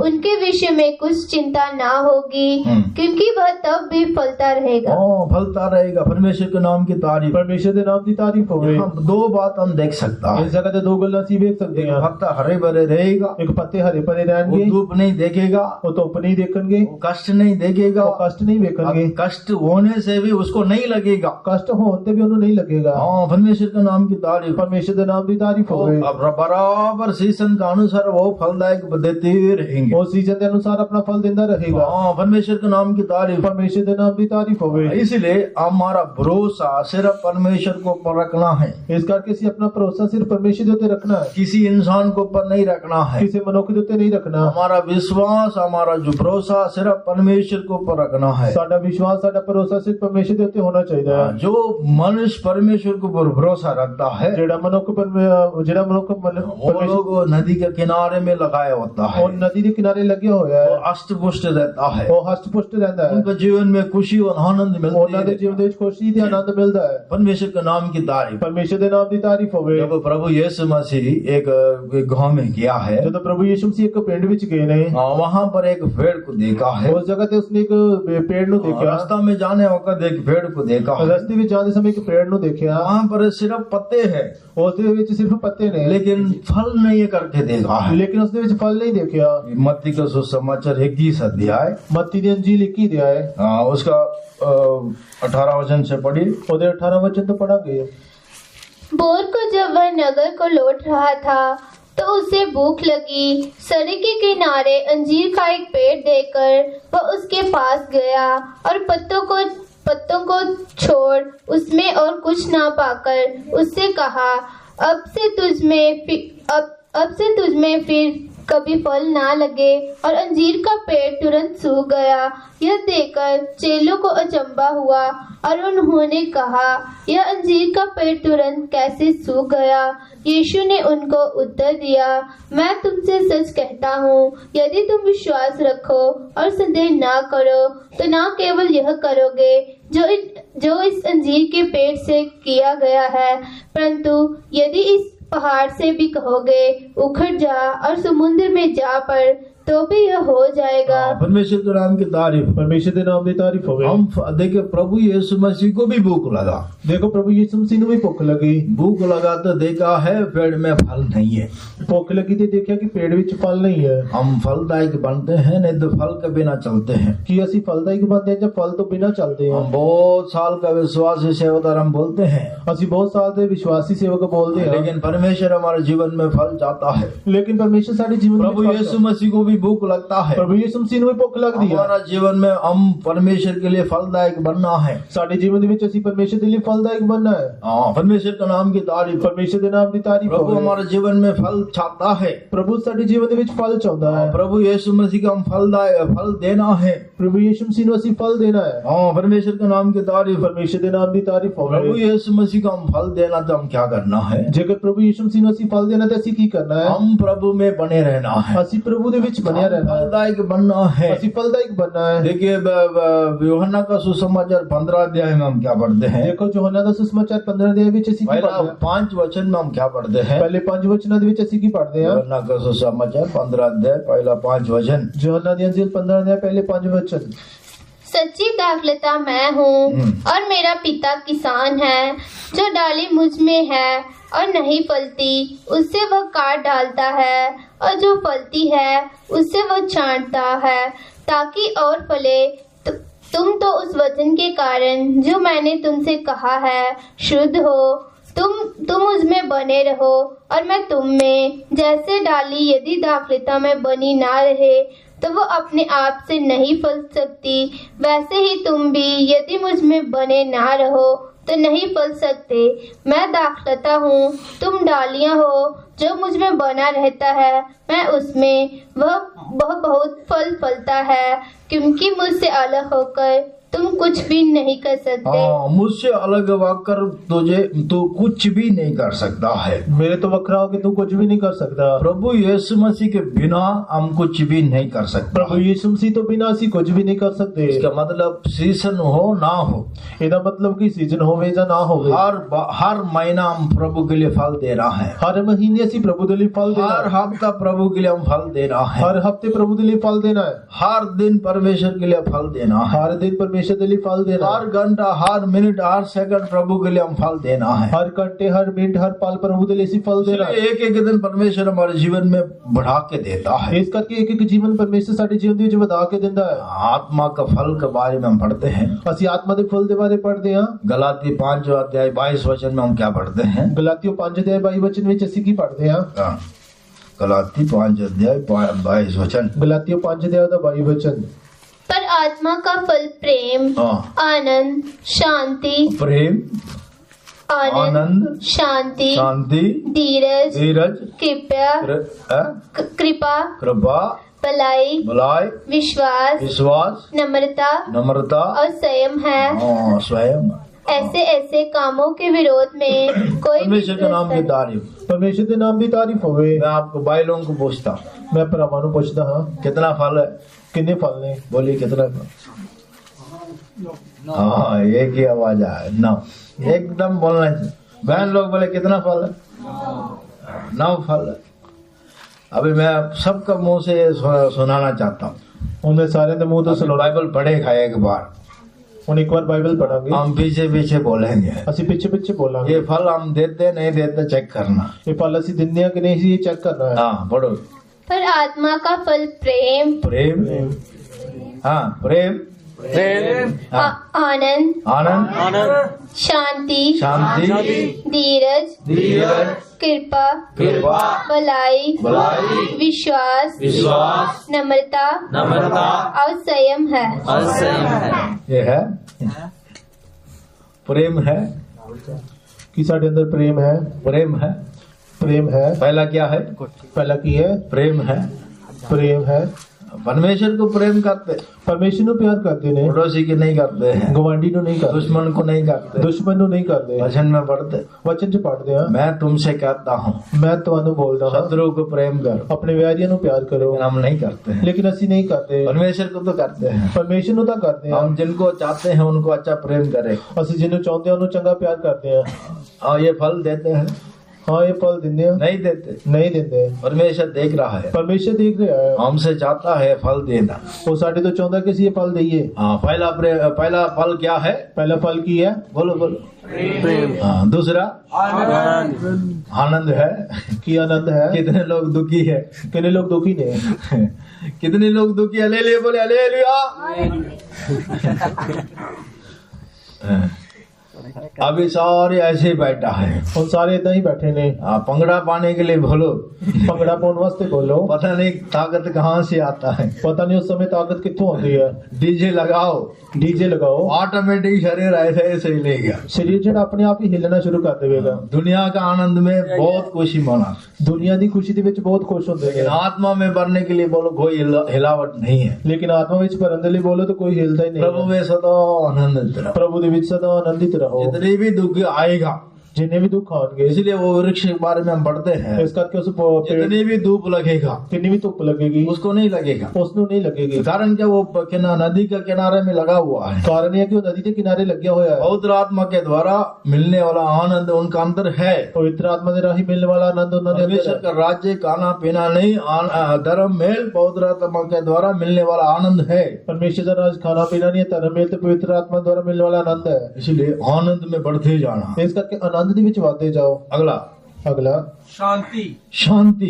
उनके विषय में कुछ चिंता ना होगी, क्योंकि वह तब भी फलता रहेगा। फलता रहेगा। परमेश्वर के नाम की तारीफ। ਪਰਮੇਸ਼ਰ ਦੇ ਨਾਮ ਦੀ ਤਾਰੀਫ ਹੋਵੇ। यहाँ दो बात हम देख सकता है। ਇਸ ਜਗ੍ਹਾ ਤੇ ਦੋ ਗੱਲਾਂ ਅਸੀਂ ਵੇਖ ਸਕਦੇ ਹਾਂ। पत्ता हरे भरे रहेगा, ਇੱਕ ਪੱਤੇ ਹਰੇ ਭਰੇ वो ਰਹਿਣਗੇ, धूप नहीं देखेगा, ਉਹ ਧੁੱਪ ਨਹੀਂ ਦੇਖਣਗੇ, वो कष्ट नहीं देखेगा, ਉਹ कष्ट नहीं ਵੇਖਣਗੇ, कष्ट होने से भी उसको नहीं लगेगा। कष्ट होने ਤੇ ਵੀ ਉਹਨੂੰ ਨਹੀਂ ਲੱਗੇਗਾ। परमेश्वर के नाम की तारीफ। परमेश्वर ਦੇ ਨਾਮ ਦੀ ਤਾਰੀਫ ਹੋਵੇ। अब बराबर सीजन का अनुसार वो फलदायक देते रहेंगे। ਉਹ ਸੀਜ਼ਨ ਦੇ ਅਨੁਸਾਰ ਆਪਣਾ ਫਲ ਦਿੰਦਾ ਰਹੇਗਾ। परमेश्वर के नाम की तारीफ। परमेश्वर ਦੇ ਨਾਮ ਦੀ ਤਾਰੀਫ ਹੋਵੇ। इसलिए हमारा भरोसा सिर्फ परमेश्वर को ऊपर रखना है, ਇਸ ਕਰਕੇ ਅਸੀਂ ਆਪਣਾ ਭਰੋਸਾ ਸਿਰਫ ਪਰਮੇਸ਼ਰ ਦੇ ਉੱਤੇ ਰੱਖਣਾ ਹੈ, किसी इंसान के ऊपर नहीं रखना है। ਕਿਸੇ ਮਨੁੱਖ ਦੇ ਉੱਤੇ ਨਹੀਂ ਰੱਖਣਾ। हमारा विश्वास, हमारा जो भरोसा सिर्फ परमेश्वर के ऊपर रखना है। ਸਾਡਾ ਵਿਸ਼ਵਾਸ, ਸਾਡਾ ਭਰੋਸਾ ਸਿਰਫ ਪਰਮੇਸ਼ਰ ਦੇ ਉੱਤੇ ਹੋਣਾ ਚਾਹੀਦਾ ਹੈ। जो मनुष्य परमेश्वर के ऊपर भरोसा रखता है, ਜਿਹੜਾ ਮਨੁੱਖ वो लोग नदी के किनारे में लगाया होता है, ਉਹ ਨਦੀ ਦੇ ਕਿਨਾਰੇ ਲੱਗਿਆ ਹੋਇਆ वो ਹੈ, अष्ट पुष्ट रहता है, ਉਹ ਹਸਤ ਪੁਸ਼ਟ ਰਹਿੰਦਾ ਹੈ, उनके जीवन में खुशी और आनंद मिलती ਉਹਨਾਂ ਦੇ है। ਜੀਵਨ ਦੇ ਵਿੱਚ ਖੁਸ਼ੀ ਤੇ ਆਨੰਦ ਮਿਲਦਾ ਹੈ। परमेश्वर के नाम की तारीफ। ਪਰਮੇਸ਼ਰ ਦੇ ਨਾਮ ਦੀ ਤਾਰੀਫ ਹੋਵੇ। जब प्रभु यीशु मसीह एक गांव में गया है, ਜਦੋਂ ਪ੍ਰਭੂ ਯਿਸੂ ਮਸੀਹ ਇੱਕ ਪਿੰਡ ਵਿੱਚ ਗਏ ਨੇ, वहां पर एक पेड़ को देखा है। ਉਸ ਜਗ੍ਹਾ ਤੇ ਉਸਨੇ ਇੱਕ पेड़ ਨੂੰ ਦੇਖਿਆ। रास्ता में जाने वक्त एक पेड़ को देखा है। ਰਸਤੇ ਵਿੱਚ ਜਾਂਦੇ ਸਮੇਂ ਇੱਕ पेड़ ਨੂੰ ਦੇਖਿਆ। वहां पर सिर्फ पत्ते हैं, ਉਸ ਦੇ ਵਿੱਚ ਸਿਰਫ ਪੱਤੇ ਨੇ, लेकिन फल नहीं करके देखा है। ਲੇਕਿਨ ਉਸ ਦੇ ਵਿੱਚ ਫਲ ਨਹੀਂ ਦੇਖਿਆ। मत्ती का सुसमाचार 21 अध्याय, ਮੱਤੀ ਦੀ ਅੰਜੀਲ 21 ਅਧਿਆਇ उसका 18 वचन से पढ़ी। ਉਹਦੇ 18 वचन ਤੋਂ पढ़ांगे। भोर को जब वह नगर को लौट रहा था तो उसे भूख लगी। सड़क के किनारे अंजीर का एक पेड़ देखकर वह उसके पास गया और पत्तों को छोड़ उसमें और कुछ ना पाकर उससे कहा, अब से तुझ में फिर कभी फल ना लगे। और अंजीर का पेड़ तुरंत सूख गया। यह देखकर चेलों को अचंभा हुआ और उन्होंने कहा, यह अंजीर का पेड़ तुरंत कैसे सूख गया? यीशु ने उनको उत्तर दिया, मैं तुमसे सच कहता हूँ, यदि तुम विश्वास रखो और संदेह ना करो तो न केवल यह करोगे जो इस अंजीर के पेड़ से किया गया है, परंतु यदि इस पहाड़ से भी कहोगे उखड़ जा और समुद्र में जा पर तो भी यह हो जाएगा। परमेश्वर के नाम की तारीफ। परमेश्वर के नाम की तारीफ होवे। हम देखिए प्रभु यीशु मसीह को भी भूख लगा। देखो प्रभु यीशु मसीह ਨੂੰ भी भुख लगी। भूख लगा तो देखा है पेड़ में फल नहीं है। भुख लगी तो देखा कि पेड़ ਵਿੱਚ फल नहीं है। हम फलदायक बनते हैं नहीं तो फल के बिना चलते हैं। कि ਅਸੀਂ फलदायक बनते हैं जब फल तो बिना चलते हैं। हम बहुत साल का विश्वासी सेवादार हम बोलते हैं, ਅਸੀਂ बहुत साल ਦੇ विश्वासी सेवक बोलते हैं, लेकिन परमेश्वर हमारे जीवन में फल चाहता है। लेकिन परमेश्वर ਸਾਡੇ जीवन में प्रभु यीशु मसीह को भी भूख लगता है। प्रभु यीशु मसीह ਨੂੰ ਵੀ ਭੁੱਖ ਲੱਗਦੀ ਹੈ। हमारा जीवन में हम परमेश्वर के लिए फलदायक बनना है। ਸਾਡੇ ਜੀਵਨ ਦੇ ਵਿੱਚ ਅਸੀਂ परमेश्वर ਦੇ ਲਈ फलदायक बनना है। हाँ, परमेश्वर का नाम की तारीफ। परमेश्वर ਦੇ ਨਾਮ ਦੀ ਤਾਰੀਫ प्रभु ਹੋਵੇ। हमारे जीवन में फल चाहता है। प्रभु ਸਾਡੇ ਜੀਵਨ ਦੇ ਵਿੱਚ फल ਚਾਹੁੰਦਾ है। प्रभु यीशु मसीह का हम फल देना है। प्रभु यीशु मसीह ਨੂੰ ਅਸੀਂ फल देना है। हाँ, परमेश्वर के नाम की तारीफ। परमेश्वर ਦੇ ਨਾਮ ਦੀ ਤਾਰੀਫ प्रभु ਹੋਵੇ। यीशु मसीह का हम फल देना तो हम क्या करना है? ਜੇਕਰ प्रभु यीशु मसीह ਨੂੰ ਅਸੀਂ फल देना ਤੇ ਅਸੀਂ ਕੀ ਕਰਨਾ ਹੈ? हम प्रभु में बने रहना है। ਅਸੀਂ प्रभु ਦੇ ਵਿੱਚ ਬਣਿਆ ਰਹਿਣਾ ਹੈ। फलदायक बनना है। ਅਸੀਂ फलदायक बनना है। देखिए यूहन्ना का सुसमाचार 15 अध्याय में हम क्या पढ़ते हैं? ਦੇਖੋ ਯੋਹੰਨਾ ਦਾ ਸੁਸਮਾਚਾਰ 15 ਅਧਿਆਇ ਵਿੱਚ ਅਸੀਂ ਕੀ पहला ਪੜ੍ਹਦੇ ਹਾਂ? 5 वचन में हम क्या पढ़ते हैं? ਪਹਿਲੇ 5 ਵਚਨਾਂ ਦੇ ਵਿੱਚ ਅਸੀਂ ਕੀ ਪੜ੍ਹਦੇ ਹਾਂ? यूहन्ना का सुसमाचार 15 अध्याय पहला 5 वचन। ਯੋਹੰਨਾ ਦੀ ਅੰਜੀਲ 15 ਅਧਿਆਇ ਪਹਿਲੇ 5 वचन। सच्ची दाखलता मैं हूँ और मेरा पिता किसान है। जो डाली मुझ में है और नहीं फलती उससे वह काट डालता है, और जो फलती है उससे वह छांटता है ताकि और फले। तुम तो उस वचन के कारण जो मैंने तुमसे कहा है शुद्ध हो। तुम उसमें बने रहो और मैं तुम में। जैसे डाली यदि दाखलता में बनी ना रहे तो वो अपने आप से नहीं फल सकती, वैसे ही तुम भी यदि मुझ में बने ना रहो तो नहीं फल सकते। मैं दाखलता हूँ, तुम डालियाँ हो। जो मुझ में बना रहता है मैं उसमें, वह बहुत फल फलता है, क्योंकि मुझसे अलग होकर तुम कुछ भी नहीं कर सकते। हाँ, मुझसे अलग होकर तू कुछ भी नहीं कर सकता है। मेरे तो वखरा हो कि तू कुछ भी नहीं कर सकता। प्रभु यीशु मसीह के बिना हम कुछ भी नहीं कर सकते। प्रभु यीशु मसीह तो बिना ਅਸੀਂ कुछ भी नहीं कर सकते। इसका मतलब सीजन हो ना हो, ਇਹਦਾ मतलब कि सीजन ਹੋਵੇ ਜਾਂ ਨਾ ਹੋਵੇ, हर महीना हम प्रभु के लिए फल दे रहा है। हर महीने ਅਸੀਂ प्रभु ਦੇ ਲਈ फल देना हर है। हफ्ता प्रभु के लिए हम फल दे रहा है। हर हफ्ते प्रभु ਦੇ ਲਈ फल देना है। हर दिन परमेश्वर के लिए फल देना है। हर दिन परमेश्वर ਦੇ ਲਈ फल देना हर है। घंटा, हर मिनट, हर सेकंड प्रभु के लिए हम फल देना है। हर घंटे, हर मिनट, हर पल प्रभु ਦੇ ਲਈ ਅਸੀਂ फल देना है। एक एक दिन परमेश्वर हमारे जीवन में बढ़ा के देता है। ਇਸ ਕਰਕੇ ਇੱਕ ਇੱਕ ਜੀਵਨ परमेश्वर ਸਾਡੇ ਜੀਵਨ ਦੇ ਵਿੱਚ ਵਧਾ ਕੇ ਦਿੰਦਾ ਹੈ। आत्मा का फल के बारे में हम पढ़ते हैं। ਅਸੀਂ ਆਤਮਾ ਦੇ ਫਲ ਦੇ ਬਾਰੇ ਪੜ੍ਹਦੇ ਹਾਂ। गलाती 5 अध्याय 22 वचन में हम क्या पढ़ते हैं? ਗਲਾਤੀਓ 5 ਅਧਿਆਇ 22 वचन ਵਿੱਚ ਅਸੀਂ ਕੀ ਪੜ੍ਹਦੇ ਹਾਂ? गलाती 5 अध्याय 22 वचन। ਗਲਾਤੀਓ 5 ਅਧਿਆਇ ਦਾ 22 वचन। पर आत्मा का फल प्रेम, आनंद, शांति, प्रेम, आनंद, शांति, शांति, धीरज, कृपा, कृपा, भलाई, विश्वास, नम्रता और संयम है। स्वयं। ऐसे कामों के विरोध में कोई परमेश्वर के नाम की तारीफ। परमेश्वर के नाम की तारीफ होवे। मैं आपको भाई लोगों को पूछता, मैं भरावां ਨੂੰ ਪੁੱਛਦਾ ਹਾਂ कितना फल है? कितने फल ने? बोलिए कितना फल? हाँ, एक ही आवाज आया, 9। एकदम बोलना चाहिए। बहन लोग बोले कितना फल है? 9 फल है। अभी मैं सबका मुंह से सुनाना चाहता हूँ। उन्हें सारे ने मुंह तो सुनो। बाइबल पढ़ेगा एक बार, ਹੁਣ ਇੱਕ ਵਾਰ ਬਾਈਬਲ ਪੜਾਂਗੇ। हम पीछे पीछे बोलेंगे। ਅਸੀਂ ਪਿੱਛੇ ਪਿੱਛੇ ਬੋਲਾਂਗੇ। ये फल हम देते नहीं देते चेक करना। ਇਹ ਫਲ ਅਸੀਂ ਦਿੰਦੇ ਹਾਂ ਕਿ ਨਹੀਂ ਇਹ ਚੈੱਕ ਕਰਨਾ ਹੈ। हाँ, पढ़ो। पर आत्मा का फल प्रेम, हाँ, प्रेम, आनंद, शांति, धीरज, कृपा, भलाई, विश्वास, नम्रता और संयम है। ये है प्रेम है कि ਸਾਡੇ अंदर प्रेम है। प्रेम है। प्रेम है। पहला क्या है? पहला की है प्रेम है। प्रेम है। परमेश्वर को प्रेम करते, परमेश्वर ਨੂੰ ਪਿਆਰ ਕਰਦੇ ਨੇ। पड़ोसी की नहीं करते हैं, ਗਵਾਂਢੀ ਨੂੰ ਨਹੀਂ ਕਰਦੇ, दुश्मन को नहीं करते, ਦੁਸ਼ਮਣ ਨੂੰ ਨਹੀਂ ਕਰਦੇ। वचन में पढ़ते, वचन ਚ ਪੜਦੇ ਹਾਂ। मैं तुमसे कहता हूँ मैं ਤੁਹਾਨੂੰ ਬੋਲਦਾ ਹਾਂ शत्रु को प्रेम करो। ਆਪਣੇ ਵੈਰੀਆਂ ਨੂੰ ਪਿਆਰ ਕਰੋ। लेकिन हम नहीं करते हैं। लेकिन ਅਸੀਂ नहीं करते। परमेश्वर को तो करते हैं। परमेश्वर ਨੂੰ ਤਾਂ ਕਰਦੇ ਹਾਂ। हम जिनको चाहते हैं उनको अच्छा प्रेम करें। ਅਸੀਂ ਜਿਹਨੂੰ ਚਾਹੁੰਦੇ ਹਾਂ ਉਹਨੂੰ ਚੰਗਾ ਪਿਆਰ ਕਰਦੇ ਹਾਂ। और ये फल देते हैं। हाँ ये फल दिंदे हैं नहीं देते। नहीं दिंदे। परमेश्वर देख रहा है, परमेश्वर देख रहा है, हमसे चाहता है फल देना। वो साढ़े तो चाहता कि ਅਸੀਂ ਇਹ फल दईए। हाँ, पहला फल क्या है? पहला फल की है? बोलो बोलो। हाँ, दूसरा आनंद है। कि आनंद है। कितने लोग दुखी है? कितने लोग दुखी ने? कितने लोग दुखी है? ले बोले हालेलुया। अभी सारे ऐसे ही बैठा है, उन सारे इतना ही बैठे ने। पंगड़ा पाने के लिए बोलो, पंगड़ा पाने वास्ते बोलो, पता नहीं ताकत कहाँ से आता है, पता नहीं उस समय ताकत कितों आती है। डीजे लगाओ, डीजे लगाओ, ऑटोमेटिक शरीर ऐसे ऐसे ही लेगा, शरीर जड़ा अपने आप ही हिलना शुरू कर देगा। दुनिया का आनंद में बहुत खुशी मना, दुनिया की खुशी दे विच बहुत खुश होते हैं, आत्मा में भरने के लिए बोलो कोई हिलावट नहीं है। लेकिन आत्मा विच भरन दे लिए बोलो तो कोई हिलता ही नहीं। प्रभु में सदा आनंदित रहो, प्रभु दे विच सदा आनंदित रहो। जितनी भी दुख आएगा, जिन्हें भी दुख आएंगे, इसलिए वो वृक्ष के बारे में हम पढ़ते हैं, इस करके उस जितनी भी धूप लगेगा, कितनी भी धूप लगेगी, उसको नहीं लगेगा, उसको नहीं लगेगी। कारण क्या? वो नदी के किनारे में लगा हुआ है। कारण यह कि वो नदी के किनारे लग गया हुआ है। पवित्र आत्मा के द्वारा मिलने वाला आनंद उनका अंदर है। पवित्र आत्मा के राही मिलने वाला आनंद उन्होंने परमेश्वर का राज्य खाना पीना नहीं, धर्म मेल पवित्र आत्मा के द्वारा मिलने वाला आनंद है। परमेश्वर का राज खाना पीना नहीं है, धर्म मेल तो पवित्र आत्मा द्वारा मिलने वाला आनंद है। इसलिए आनंद में बढ़ते जाना, इस करके आनंद के विच बढ़ते जाओ। अगला शांति। शांति।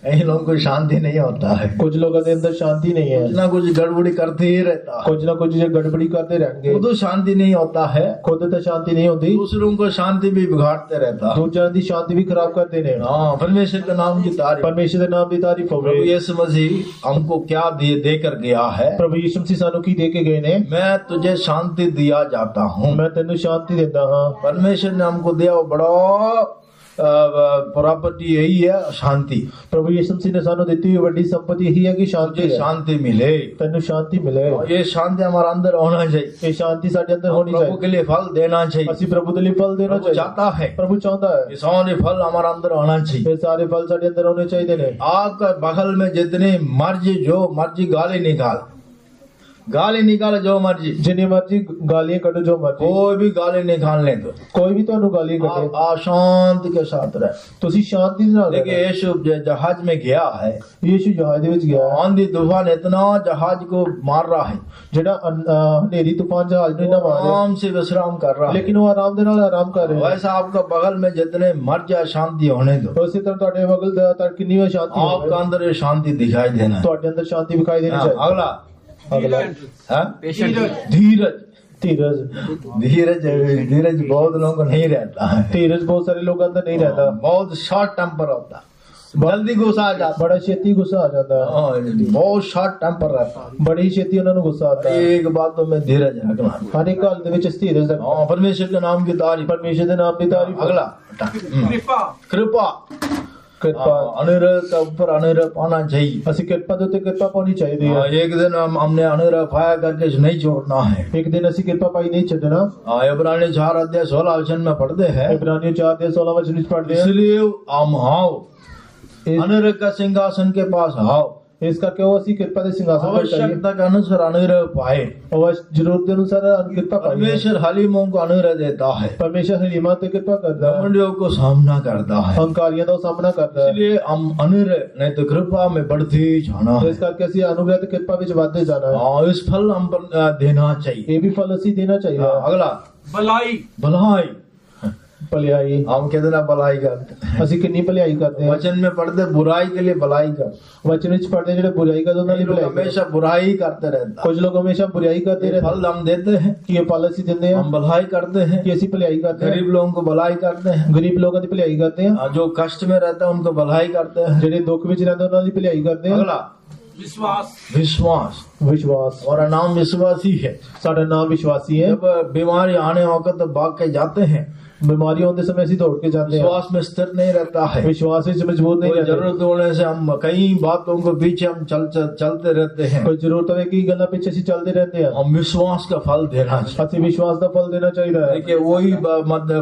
इन लोगों को शांति नहीं होता है, कुछ लोगों के अंदर शांति नहीं है, कुछ ना कुछ गड़बड़ी करते ही रहता है, कुछ ना कुछ गड़बड़ी करते रहेंगे। खुद शांति नहीं होता है, खुद तो शांति नहीं होती, दूसरों को शांति भी बिगाड़ते रहता है, दूसरों की शांति भी खराब करते हैं। हाँ, परमेश्वर के नाम की तारीफ, परमेश्वर के नाम की तारीफ हो। प्रभु यीशु मसीह हमको क्या दे कर गया है? प्रभु यीशु मसीह सानू की दे के गए ने? मैं तुझे शांति दिया जाता हूँ, मैं तेनू शांति देता हाँ। परमेश्वर ने हमको दिया वो बड़ा प्रॉपर्टी यही है, शांति। प्रभु यीशु मसीह ने सानू देती हुई बड़ी संपत्ति यही है कि शांति, शांति मिले, तेनू शांति मिले। ये शांति हमारे अंदर होना चाहिए, ये शांति साडे अंदर होनी चाहिए। प्रभु के लिए फल देना चाहिए, असि प्रभु के लिए फल देना चाहिए, चाहता है, प्रभु चाहता है। ये सारे फल हमारे अंदर होना चाहिए, ये सारे फल साडे अंदर होने चाहिए। आपका बगल में जितने मर्जी जो मर्जी गाली निकाल जो मर्जी, जिन्हें मर्जी गालियां कटो, जो मर्जी, कोई भी गाली निकालने दो, कोई भी तो गाली कटे, आप शांति के साथ रहे, तुसी शांति से रहो। देखिए यीशु जहाज में गया है, यीशु जहाज दे विच गया, आंधी तूफान इतना जहाज को मार रहा है, जेड़ा हनेरी तूफान जहाज ने ना मारे, आराम से विश्राम कर रहा है, लेकिन वो आराम दे नाल आराम कर रहे हैं। वैसा आपका बगल में जितने मर्जी शांति होने दो, उसी तरह ਤੁਹਾਡੇ बगल तक कितनी भी शांति होवे, आपका अंदर ये शांति दिखाई देना, ਤੁਹਾਡੇ अंदर शांति दिखाई देनी चाहिए। अगला धीरज बहुत लोगों को नहीं रहता है, धीरज बहुत सारे लोग अंदर नहीं रहता, बहुत शॉर्ट टेम्पर होता, जल्दी गुस्सा आ जाता, बड़ा छेती गुस्सा आ जाता है, बहुत शॉर्ट टेम्पर रहता, बड़ी छेती उन्होंने गुस्सा आता है। एक बातों में धीरज रखना, हर एक गल दे विच धीरज रखना, परमेश्वर के नाम की तारीफ, परमेश्वर के नाम की तारीफ। अगला कृपा कृपा, अनुग्रह का ऊपर अनुग्रह पाना चाहिए, असि कृपा दे उत्ते कृपा पानी चाहिए। एक दिन हमने अनुग्रह पाया करके नहीं छोड़ना है, एक दिन असि कृपा पाई नहीं छड़ना। इब्रानी 4:16 में पढ़ते हैं, इब्रानियों 4:16 पढ़ते हैं, इसलिए हम आओ अनुग्रह का सिंहासन के पास आओ, इस करके वो असि कृपा के सिंहासन पर चाहिए, आवश्यकता के अनुसार अनुग्रह पाए, जरूरत के अनुसार कृपा पाए। परमेश्वर हलीमों को अनुग्रह देता है, परमेश्वर हलीमा पे कृपा करता है, घमंडियों को सामना करता है, अहंकारियों का सामना करता है। इसलिए हम अनुग्रह नहीं तो कृपा में बढ़ते जाना है, इस करके असि अनुग्रह ते कृपा विच बढ़ते जाना है। इस फल हम देना चाहिए, ये भी फल असि देना चाहिए। अगला भलाई, भलाई, हम कितना भलाई करते, असि कितनी भलाई करते हैं। वचन में पढ़ते बुराई के लिए भलाई कर, वचन विच पढ़ते जेड़े बुराई करते उन्हां दी भलाई, हमेशा बुराई करते रहता, कुछ लोग हमेशा बुराई करते रहते। फल हम देते हैं कि ये फल असि देंदे हैं, हम भलाई करते हैं, कि असि भलाई करते हैं, गरीब लोगों को भलाई करते हैं, गरीब लोगों की भलाई करते हैं, जो कष्ट में रहता है उनको भलाई करते हैं, जेड़े दुख विच रहंदे उन्हां दी भलाई करते हैं। अगला विश्वास, हमारा नाम विश्वासी है, साडा नाम विश्वासी है। जब बीमारी आने वक्त भाग के जाते हैं, बीमारी होने समय ऐसी दौड़ के जाते हैं, विश्वास में स्थिर नहीं रहता है, विश्वास से मजबूत नहीं रहता, जरूरत होने से हम कई बातों को पीछे हम चलते रहते हैं, कोई जरूरत है कि गल्ला पीछे से चलते रहते हैं। हम विश्वास का फल देना चाहिए, असि विश्वास का फल देना चाहिए। देखिए वही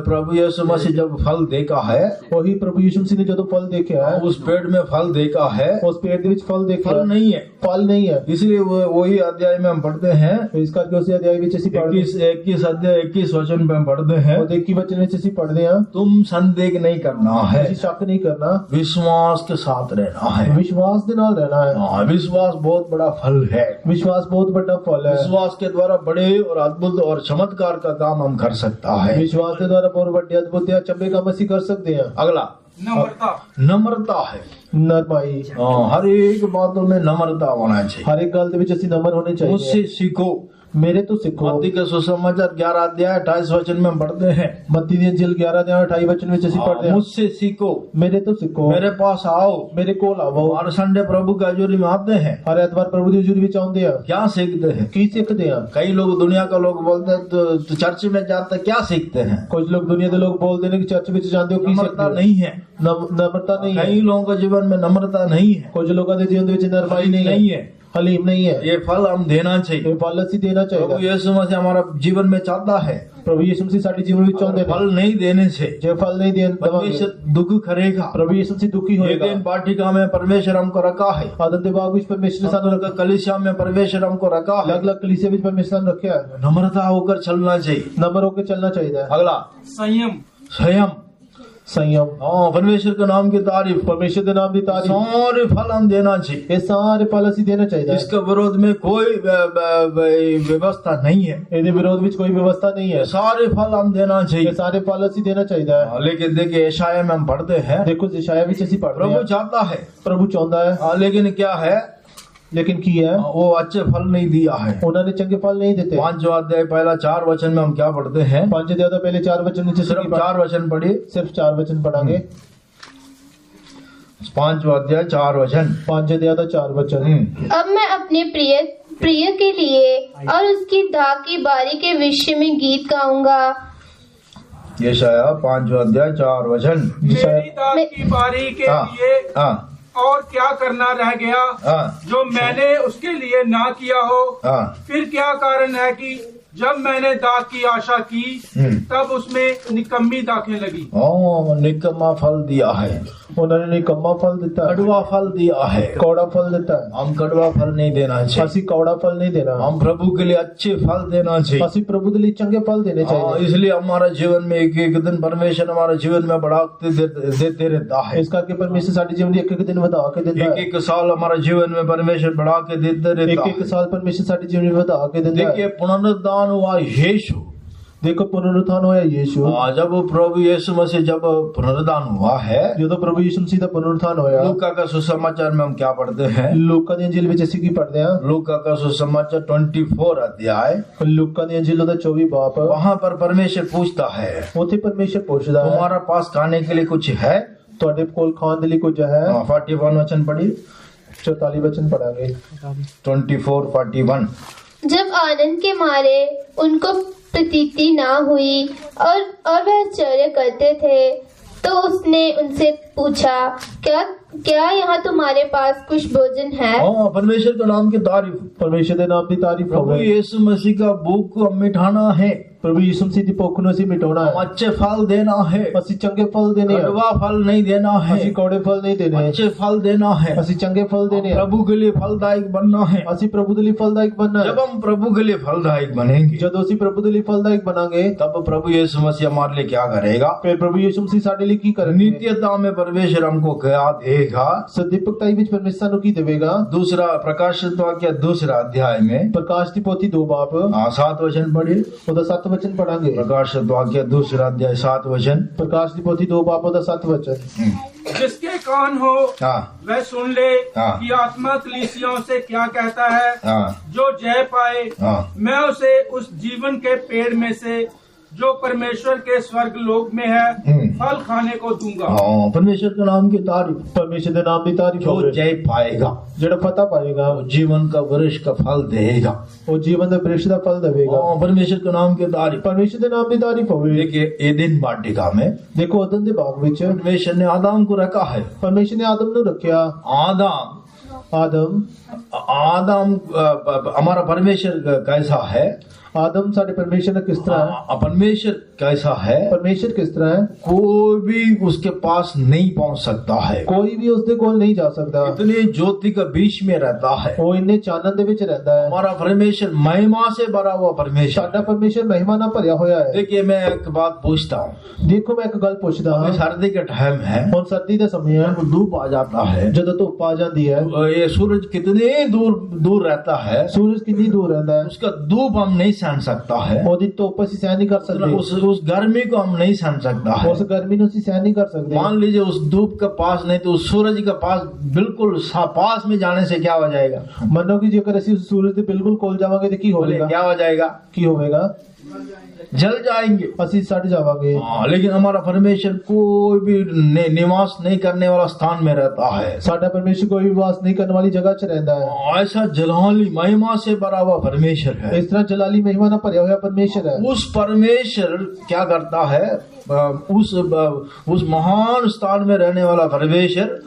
प्रभु यीशु मसीह जब फल देखा है, वही प्रभु यीशु मसीह ने जो फल देखा है, उस पेड़ में फल देखा है, उस पेड़ के विच फल देखा, फल नहीं है, फल नहीं है, इसलिए वही अध्याय में हम पढ़ते हैं, इस करके उसी अध्याय विच 21 वचन में हम पढ़ते हैं, और 21 वचन ਵਿੱਚ ਅਸੀਂ ਪੜ੍ਹਦੇ ਹਾਂ, तुम संदेह नहीं करना है, ਅਸੀਂ ਸ਼ੱਕ ਨਹੀਂ करना, विश्वास के साथ रहना है। ਵਿਸ਼ਵਾਸ ਦੇ ਨਾਲ ਰਹਿਣਾ ਹੈ। हाँ, विश्वास बहुत बड़ा फल है। ਵਿਸ਼ਵਾਸ ਬਹੁਤ ਵੱਡਾ ਫਲ ਹੈ। विश्वास के द्वारा बड़े और अद्भुत और चमत्कार का काम हम कर सकता है। ਵਿਸ਼ਵਾਸ ਦੇ ਦੁਆਰਾ ਬਹੁਤ ਵੱਡੇ ਅਦਭੁਤ ਜਾਂ ਚੰਗੇ ਕੰਮ ਅਸੀਂ ਕਰ ਸਕਦੇ ਹਾਂ। अगला नम्रता है। ਨਰਮਾਈ, हाँ, हर एक बातों में नम्रता होना चाहिए। ਹਰ ਇੱਕ ਗੱਲ ਦੇ ਵਿੱਚ ਅਸੀਂ ਨਮਰ ਹੋਣੇ ਚਾਹੀਦੇ मुझसे हैं। सीखो। मेरे तो सीखो। मत्ती के सुसमाचार 11 अध्याय 28 वचन में हम पढ़ते हैं, मत्ती दी अंजील 11 अध्याय 28 वचन ਵਿੱਚ ਅਸੀਂ ਪੜ੍ਹਦੇ ਹਾਂ, मुझसे सीखो, मेरे तो सीखो, मेरे पास आओ। मेरे ਕੋਲ ਆਵੋ। हर संडे प्रभु का हजूरी में आते हैं, ਹਰ ਐਤਵਾਰ ਪ੍ਰਭੂ ਦੀ ਹਜ਼ੂਰੀ ਵਿੱਚ ਆਉਂਦੇ ਆ। क्या सीखते हैं? ਕੀ ਸਿੱਖਦੇ ਆ? कई लोग दुनिया का लोग बोलते हैं तो चर्च में जाते क्या सीखते हैं? ਕੁਝ ਲੋਕ ਦੁਨੀਆ ਦੇ ਲੋਕ ਬੋਲਦੇ ਨੇ ਕਿ ਚਰਚ ਵਿੱਚ ਜਾਂਦੇ ਹੋ ਕੀ नम्रता ਸਿੱਖਦੇ ਹੋ? नहीं है। ਨਮਰਤਾ ਨਹੀਂ ਹੈ। कई लोगों के जीवन में नम्रता नहीं है, ਕੁਝ ਲੋਕਾਂ ਦੇ ਜੀਵਨ ਦੇ ਵਿੱਚ ਨਰਮਾਈ ਨਹੀਂ नहीं ਹੈ, है। ਹਲੀਮ ਨਹੀਂ ਹੈ। ये फल हम देना चाहिए। ਇਹ ਫਲ ਅਸੀਂ ਦੇਣਾ प्रभु ਚਾਹੀਦਾ। यीशु मसीह हमारा जीवन में चाहता है। ਪ੍ਰਭੂ ਯਿਸੂ ਮਸੀਹ ਸਾਡੇ ਜੀਵਨ ਵਿੱਚ ਚਾਹੁੰਦੇ फल ਨੇ। नहीं देने से ਜੇ ਫਲ ਨਹੀਂ ਦੇਣ ਦੇਵਾਂਗੇ परमेश्वर दुख करेगा। ਪ੍ਰਭੂ ਯਿਸੂ ਮਸੀਹ ਦੁਖੀ ਹੋਏਗਾ। एदेन वाटिका में परमेश्वर हमको रखा है, ਆਦਮ ਦੇ ਬਾਗ ਵਿੱਚ ਪਰਮੇਸ਼ਰ ਨੇ ਸਾਨੂੰ ਰੱਖਿਆ, कलीसिया में परमेश्वर हमको रखा है। ਅਲੱਗ-ਅਲੱਗ ਕਲੀਸੇ ਵਿੱਚ ਪਰਮੇਸ਼ਰ ਨੇ ਰੱਖਿਆ ਹੈ। नम्रता होकर चलना चाहिए। ਨਮਰ ਹੋ ਕੇ ਚੱਲਣਾ ਚਾਹੀਦਾ ਹੈ। अगला संयम। संयम, हाँ, परमेश्वर के नाम की तारीफ, परमेश्वर के नाम की तारीफ, सारे फल हम देना चाहिए। ये सारे फल ਅਸੀਂ ਦੇਣਾ ਚਾਹੀਦਾ ਹੈ। इसके विरोध में कोई व्यवस्था नहीं है, ਇਹਦੇ ਵਿਰੋਧ ਵਿੱਚ ਕੋਈ ਵਿਵਸਥਾ ਨਹੀਂ ਹੈ। सारे फल हम देना ये चाहिए। सारे फल ਅਸੀਂ ਦੇਣਾ ਚਾਹੀਦਾ ਹੈ। हाँ, लेकिन देखिए यशाया में हम पढ़ते हैं, ਦੇਖੋ ਯशाया ਵਿੱਚ ਅਸੀਂ ਪੜ੍ਹਦੇ प्रभु ਹਾਂ, चाहता है, ਪ੍ਰਭੂ ਚਾਹੁੰਦਾ ਹੈ, हाँ, लेकिन क्या है, लेकिन ਕੀ है, वो अच्छे फल नहीं दिया है। ਉਹਨਾਂ ਨੇ ਚੰਗੇ ਫਲ ਨਹੀਂ ਦਿੱਤੇ। 5 अध्याय पहला 4 वचन में हम क्या पढ़ते हैं? 5 अध्याय ਤੋਂ ਪਹਿਲੇ 4 वचन ਵਿੱਚ सिर्फ 4 वचन पढ़िए, सिर्फ 4 वचन पढ़ांगे। 5 अध्याय 4 वचन। 5 अध्याय ਦਾ 4 वचन। अब मैं अपने प्रिय के लिए और उसकी दाग की बारी के विषय में गीत गाऊंगा। यशाया 5 अध्याय 4 वचन। मेरी दाग की बारी के हाँ, लिए हाँ, और क्या करना रह गया हाँ, जो मैंने उसके लिए ना किया हो? हाँ, फिर क्या कारण है कि जब मैंने दाग की आशा की तब उसमें निकम्मी दाखें लगी। हाँ, निकम्मा फल दिया है, ਉਹਨਾਂ ਨੇ ਨਿਕੰਮਾ ਫਲ ਦਿੱਤਾ ਹੈ, कड़वा फल दिया है। ਕੌੜਾ ਫਲ ਦਿੱਤਾ ਹੈ। हम कड़वा फल नहीं देना चाहिए, ਅਸੀਂ ਕੌੜਾ ਫਲ ਨਹੀਂ ਦੇਣਾ, हम प्रभु के लिए अच्छे फल देना चाहिए। ਅਸੀਂ ਪ੍ਰਭੂ ਦੇ ਲਈ ਚੰਗੇ ਫਲ ਦੇਣੇ हाँ, ਚਾਹੀਦੇ। इसलिए हमारा जीवन में एक एक दिन परमेश्वर हमारे जीवन में बढ़ाते देते रहता है। ਇਸ ਕਰਕੇ ਪਰਮੇਸ਼ਰ ਸਾਡੇ ਜੀਵਨ ਦੀ ਇੱਕ ਇੱਕ ਦਿਨ ਵਧਾ ਕੇ ਦਿੰਦਾ एक ਹੈ। एक साल हमारे जीवन में परमेश्वर बढ़ा के देते एक रहता एक है। साल परमेश्वर साड़ी जीवन में ਵਧਾ ਕੇ ਦਿੰਦਾ देखिए है। पुनरुद्धान हुआ यीशु, देखो पुनरुत्थान होया यीशु, जब प्रभु यीशु मसीह जब पुनरुद्धान हुआ है, ਜਦੋਂ ਪ੍ਰਭੂ ਯਿਸੂ ਮਸੀਹ ਦਾ ਪੁਨरुत्थान ਹੋਇਆ। लूका का सुसमाचार में हम क्या पढ़ते हैं? ਲੂਕਾ ਦੀ ਅੰਜੀਲ ਵਿੱਚ ਅਸੀਂ ਕੀ ਪੜ੍ਹਦੇ ਹਾਂ? लूका का सुसमाचार 24 अध्याय, ਲੂਕਾ ਦੀ ਅੰਜੀਲ ਦਾ 24 ਬਾਪ, वहाँ पर परमेश्वर पूछता है, ਉੱਥੇ ਪਰਮੇਸ਼ਰ ਪੁੱਛਦਾ ਹੈ, तुम्हारा पास खाने के लिए कुछ है? ਤੁਹਾਡੇ ਕੋਲ ਖਾਣ ਦੇ ਲਈ ਕੁਝ ਹੈ? 41 वचन पढ़िए, 44 वचन पढ़ांगे। 24:41। जब आनंद के मारे उनको प्रतीति ना हुई और वह आश्चर्य करते थे, तो उसने उनसे पूछा, क्या यहाँ तुम्हारे पास कुछ भोजन है? हाँ, परमेश्वर के नाम की तारीफ, परमेश्वर के नाम की तारीफ प्रभु होवे। यीशु मसीह का भूख को मिटाना है, प्रभु यीशु मसीह ਦੀ ਭੁੱਖ ਨੂੰ ਅਸੀਂ ਮਿਟਾਉਣਾ हम ਹੈ। अच्छे फल देना है, ਅਸੀਂ ਚੰਗੇ ਫਲ ਦੇਣੇ ਆ, कड़वा फल नहीं देना है, ਅਸੀਂ ਕੌੜੇ ਫਲ ਨਹੀਂ ਦੇਣੇ, अच्छे फल देना है, ਅਸੀਂ ਚੰਗੇ ਫਲ ਦੇਣੇ ਆ, प्रभु के लिए फलदायक बनना है। ਅਸੀਂ ਪ੍ਰਭੂ ਦੇ ਲਈ ਫਲਦਾਇਕ ਬਣਨਾ जब ਹੈ। हम प्रभु के लिए फलदायक बनेंगे, ਜਦੋਂ ਅਸੀਂ ਪ੍ਰਭੂ ਦੇ ਲਈ ਫਲਦਾਇਕ बनांगे, तब प्रभु यीशु मसीह हमारे लिए क्या करेगा? ਫਿਰ ਪ੍ਰਭੂ ਯਿਸੂ ਮਸੀਹ ਸਾਡੇ ਲਈ ਕੀ ਕਰਨਗੇ? नित्यता में परमेश्वर हमको क्या देगा? ਸਦੀਪਕਤਾਈ ਵਿੱਚ ਪਰਮੇਸ਼ਰ ਨੂੰ ਕੀ ਦੇਵੇਗਾ? दूसरा प्रकाशित वाक्य 2 अध्याय में ਪ੍ਰਕਾਸ਼ ਦੀ ਪੋਥੀ 2 ਬਾਪ, 7 वचन पढ़िए, ਉਹਦਾ 7 वचन पढ़ांगे। प्रकाशित वाक्य 2 अध्याय 7 वचन। प्रकाश ਦੀ ਪੋਥੀ 2 ਬਾਪ, ਉਹਦਾ 7 वचन। जिसके कान हो हाँ, वह सुन ले हाँ। कि आत्मा कलीसियाओं से क्या कहता है। हाँ, जो जय पाए हाँ, मैं उसे उस जीवन के पेड़ में से जो परमेश्वर के स्वर्ग लोक में है फल खाने को दूंगा। हाँ, परमेश्वर के नाम की तारीफ, परमेश्वर ਦੇ ਨਾਮ ਦੀ ਤਾਰੀਫ जो ਹੋਵੇ। जय पाएगा ਜਿਹੜਾ ਫਤਹ ਪਾਏਗਾ, वो जीवन का वृक्ष का फल देगा। ਉਹ ਜੀਵਨ ਦੇ ਬ੍ਰਿਸ਼ ਦਾ ਫਲ ਦੇਵੇਗਾ। हाँ, परमेश्वर के नाम की तारीफ। परमेश्वर ਦੇ ਨਾਮ ਦੀ ਤਾਰੀਫ ਹੋਵੇ। देखिए एदेन वाटिका में ਦੇਖੋ ਅਦਨ ਦੇ ਬਾਗ ਵਿੱਚ परमेश्वर ने आदम को रखा है। परमेश्वर ने आदम ਨੂੰ ਰੱਖਿਆ। आदम आदम हमारा परमेश्वर कैसा है? आदम साडे परमेश्वर ने किस तरह है, परमेश्वर कैसा है, परमेश्वर किस तरह है, कोई भी उसके पास नहीं पहुंच सकता है। कोई भी उसके कोल नहीं जा सकता, इतनी ज्योति के बीच में रहता है। वो इन्ने चानन दे विच रहंदा है। हमारा परमेश्वर महिमा से भरा हुआ परमेश्वर। साडा परमेश्वर महिमा ना भरिया होया है। देखिए मैं एक बात पूछता हूँ, देखो मैं एक गल पुछदा हां, सर्दी का टाइम है, हुण सर्दी दा समय है, जब धूप आ जाता है, जदों धुप आ जाती है, ये सूरज कितने दूर दूर रहता है, सूरज कितनी दूर रहता है, उसका धूप हम नहीं सहन सकता है, ओदी धुप ਅਸੀਂ सहन नहीं कर सकते, उस गर्मी को हम नहीं सहन सकता है। उस गर्मी ਨੂੰ ਅਸੀਂ सहन नहीं कर सकते। मान लीजिए उस धूप के पास नहीं तो उस सूरज के पास बिल्कुल पास में जाने से क्या हो जाएगा? ਮੰਨੋ ਕਿ ਜੇਕਰ ਅਸੀਂ ਉਸ ਸੂਰਜ ਦੇ ਬਿਲਕੁਲ ਕੋਲ ਜਾਵਾਂਗੇ ਤੇ ਕੀ बोले ਹੋਵੇਗਾ? क्या हो जाएगा? ਕੀ ਹੋਵੇਗਾ? जल जाएंगे। ਅਸੀਂ सड़ जावांगे। लेकिन हमारा परमेश्वर कोई भी निवास नहीं करने वाला स्थान में रहता है। साडा परमेश्वर कोई भी वास नहीं करने वाली जगह च रहता है। ऐसा जलाली महिमा से भरा हुआ परमेश्वर है। इस तरह जलाली महिमा ना भरिया हुआ परमेश्वर है। उस परमेश्वर क्या करता है, उस महान स्थान में रहने वाला परमेश्वर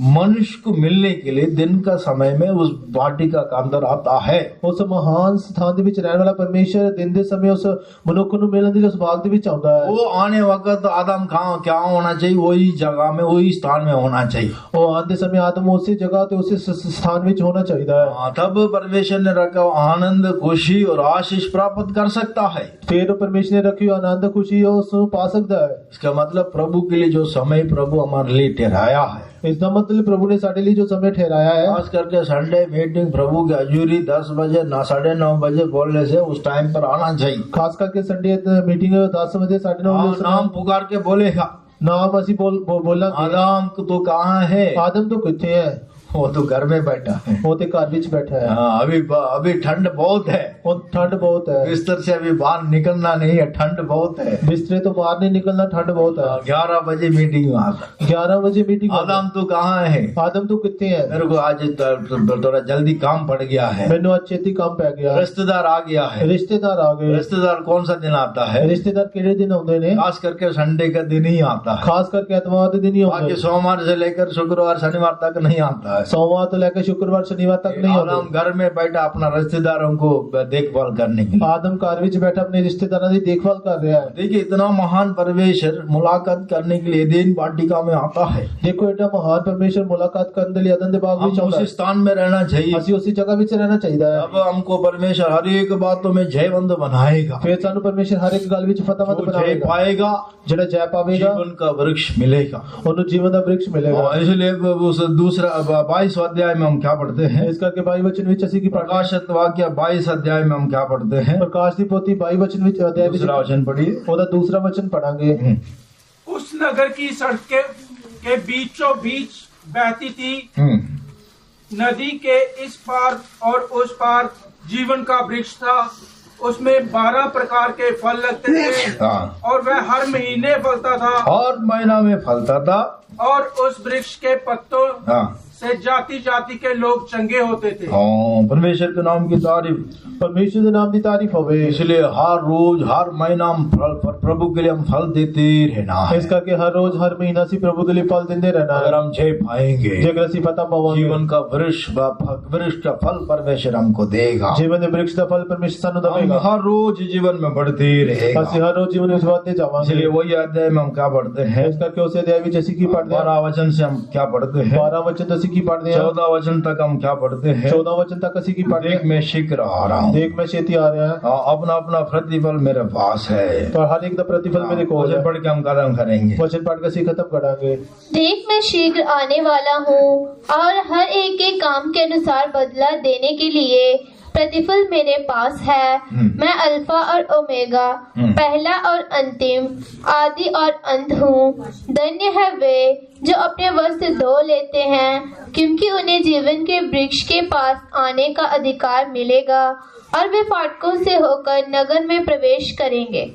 मनुष्य को मिलने के लिए दिन का समय में उस वाटिका का अंदर आता है। उस महान स्थान दे विच रहने वाला परमेश्वर दिन दे समय उस मनुष्य को मिलने के लिए उस बाग दे विच आउंदा है। वो आने वक्त आदम कहाँ क्या होना चाहिए, वही जगह में वही स्थान में होना चाहिए। वो आते समय आदम उसी जगह ते उसी स्थान विच होना चाहिए है। तब परमेश्वर ने रखा आनंद खुशी और आशीष प्राप्त कर सकता है। फिर परमेश्वर ने रखी आनंद खुशी उसको पा सकता है। इसका मतलब प्रभु के लिए जो समय प्रभु हमारे लिए ठहराया है, इसका मतलब प्रभु ने साढ़े लिए जो समय ठहराया है, खास करके संडे मीटिंग प्रभु की हजूरी 10 बजे 9:30 बजे बोलने से उस टाइम पर आना चाहिए। खास करके संडे मीटिंग 10 बजे 9:30 बजे नाम पुकार के बोलेगा, नाम असी बोलना आदम तो कहाँ है, आदम तो किथे है, वो तो घर में बैठा है, वो तो घर विच बैठा है। अभी ठंड बहुत है, और ठंड बहुत है, बिस्तर से अभी बाहर निकलना नहीं है, ठंड बहुत है, बिस्तरे तो बाहर नहीं निकलना, ठंड बहुत है। 11 बजे मीटिंग में आता, 11 बजे मीटिंग। आदम तो कहाँ है, आदम तो कितने है, मेरे को आज थोड़ा जल्दी काम पड़ गया है, मैंने आज छेती काम पै गया, रिश्तेदार आ गया है, रिश्तेदार आ गए। रिश्तेदार कौन सा दिन आता है, रिश्तेदार किहड़े दिन आउंदे ने, खास करके संडे का दिन ही आता है, खास करके एतवार के दिन ही आउंदे, बाकी सोमवार से लेकर शुक्रवार शनिवार तक नहीं आता है, सोमवार तो लेकर शुक्रवार शनिवार तक नहीं आउंदे। आदम घर में बैठा अपना रिश्तेदारों को देखभाल करने के लिए, आदम घर विच बैठा अपने रिश्तेदारों की देखभाल कर रहा है। देखिए इतना महान परमेश्वर मुलाकात करने के लिए एदेन वाटिका में आता है। देखो एटा महान परमेश्वर मुलाकात करने लिए एदन दे बाग विच हम आउंदा उसी है। स्थान में रहना चाहिए, ਅਸੀਂ उसी जगह विच रहना चाहिए है। अब हमको परमेश्वर हर एक बातों में जयवंत बनाएगा, फिर सानू परमेश्वर हर एक गल विच फतेहमंद जो जय बनाएगा, पाएगा जेड़ा जय पावेगा जीवन का वृक्ष मिलेगा, ओनु जीवन दा वृक्ष मिलेगा। और इसलिए उस दूसरा 22 अध्याय में हम क्या पढ़ते हैं, इस करके 22 वचन विच ਅਸੀਂ ਕੀ पढ़ते हैं, प्रकाशित वाक्य 22 अध्याय में हम क्या पढ़ते हैं, प्रकाश दी पोथी 22 वचन विच अध्याय विच दूसरा वचन पढ़िए। ओदा दूसरा वचन पढ़ांगे। उस नगर की सड़कें के बीचों बीच बहती थी, नदी के इस पार और उस पार जीवन का वृक्ष था, उसमें 12 प्रकार के फल लगते थे और वह हर महीने फलता था, हर महीना में फलता था, और उस वृक्ष के पत्तों से जाति जाति के लोग चंगे होते थे। परमेश्वर के नाम की तारीफ, परमेश्वर के नाम की तारीफ होवे। इसलिए हर रोज हर महीना हम प्रभु के लिए हम फल देते रहना है। इस करके हर रोज हर महीना सी प्रभु के लिए फल देते रहना है। अगर हम जय पाएंगे, जेकर ਅਸੀਂ फतह पावांगे, जीवन का वृक्ष का फल परमेश्वर हमको देगा, जीवन के वृक्ष का फल परमेश्वर सानू देगा। हर रोज जीवन में बढ़ते रहेगा, ਅਸੀਂ हर रोज जीवन में बढ़ते जावांगे। इसलिए वही अध्याय में हम क्या पढ़ते हैं, इस करके उस अध्याय विच ਅਸੀਂ ਕੀ पढ़ते हैं, 12 वचन से हम क्या पढ़ते हैं, 12 वचन ਅਸੀਂ ਕੀ पढ़ते हैं, 14 वचन तक हम क्या पढ़ते हैं, 14 वचन तक ਅਸੀਂ ਕੀ पढ़ते देख हैं, मैं शीघ्र आ रहा हूँ, देख मैं छेती आ रहा है, अपना अपना प्रतिफल मेरे पास है। तो हर एक दा प्रतिफल मेरे को वचन पढ़ के हम खत्म करेंगे। वचन पढ़ के ਅਸੀਂ खत्म करांगे। देख मैं शीघ्र आने वाला हूँ और हर एक के काम के अनुसार बदला देने के लिए प्रतिफल मेरे पास है। मैं अल्फा और ओमेगा, पहला और अंतिम, आदि और अंत हूँ। धन्य है वे जो अपने वस्त्र धो लेते हैं, क्योंकि उन्हें जीवन के वृक्ष के पास आने का अधिकार मिलेगा और वे फाटकों से होकर नगर में प्रवेश करेंगे।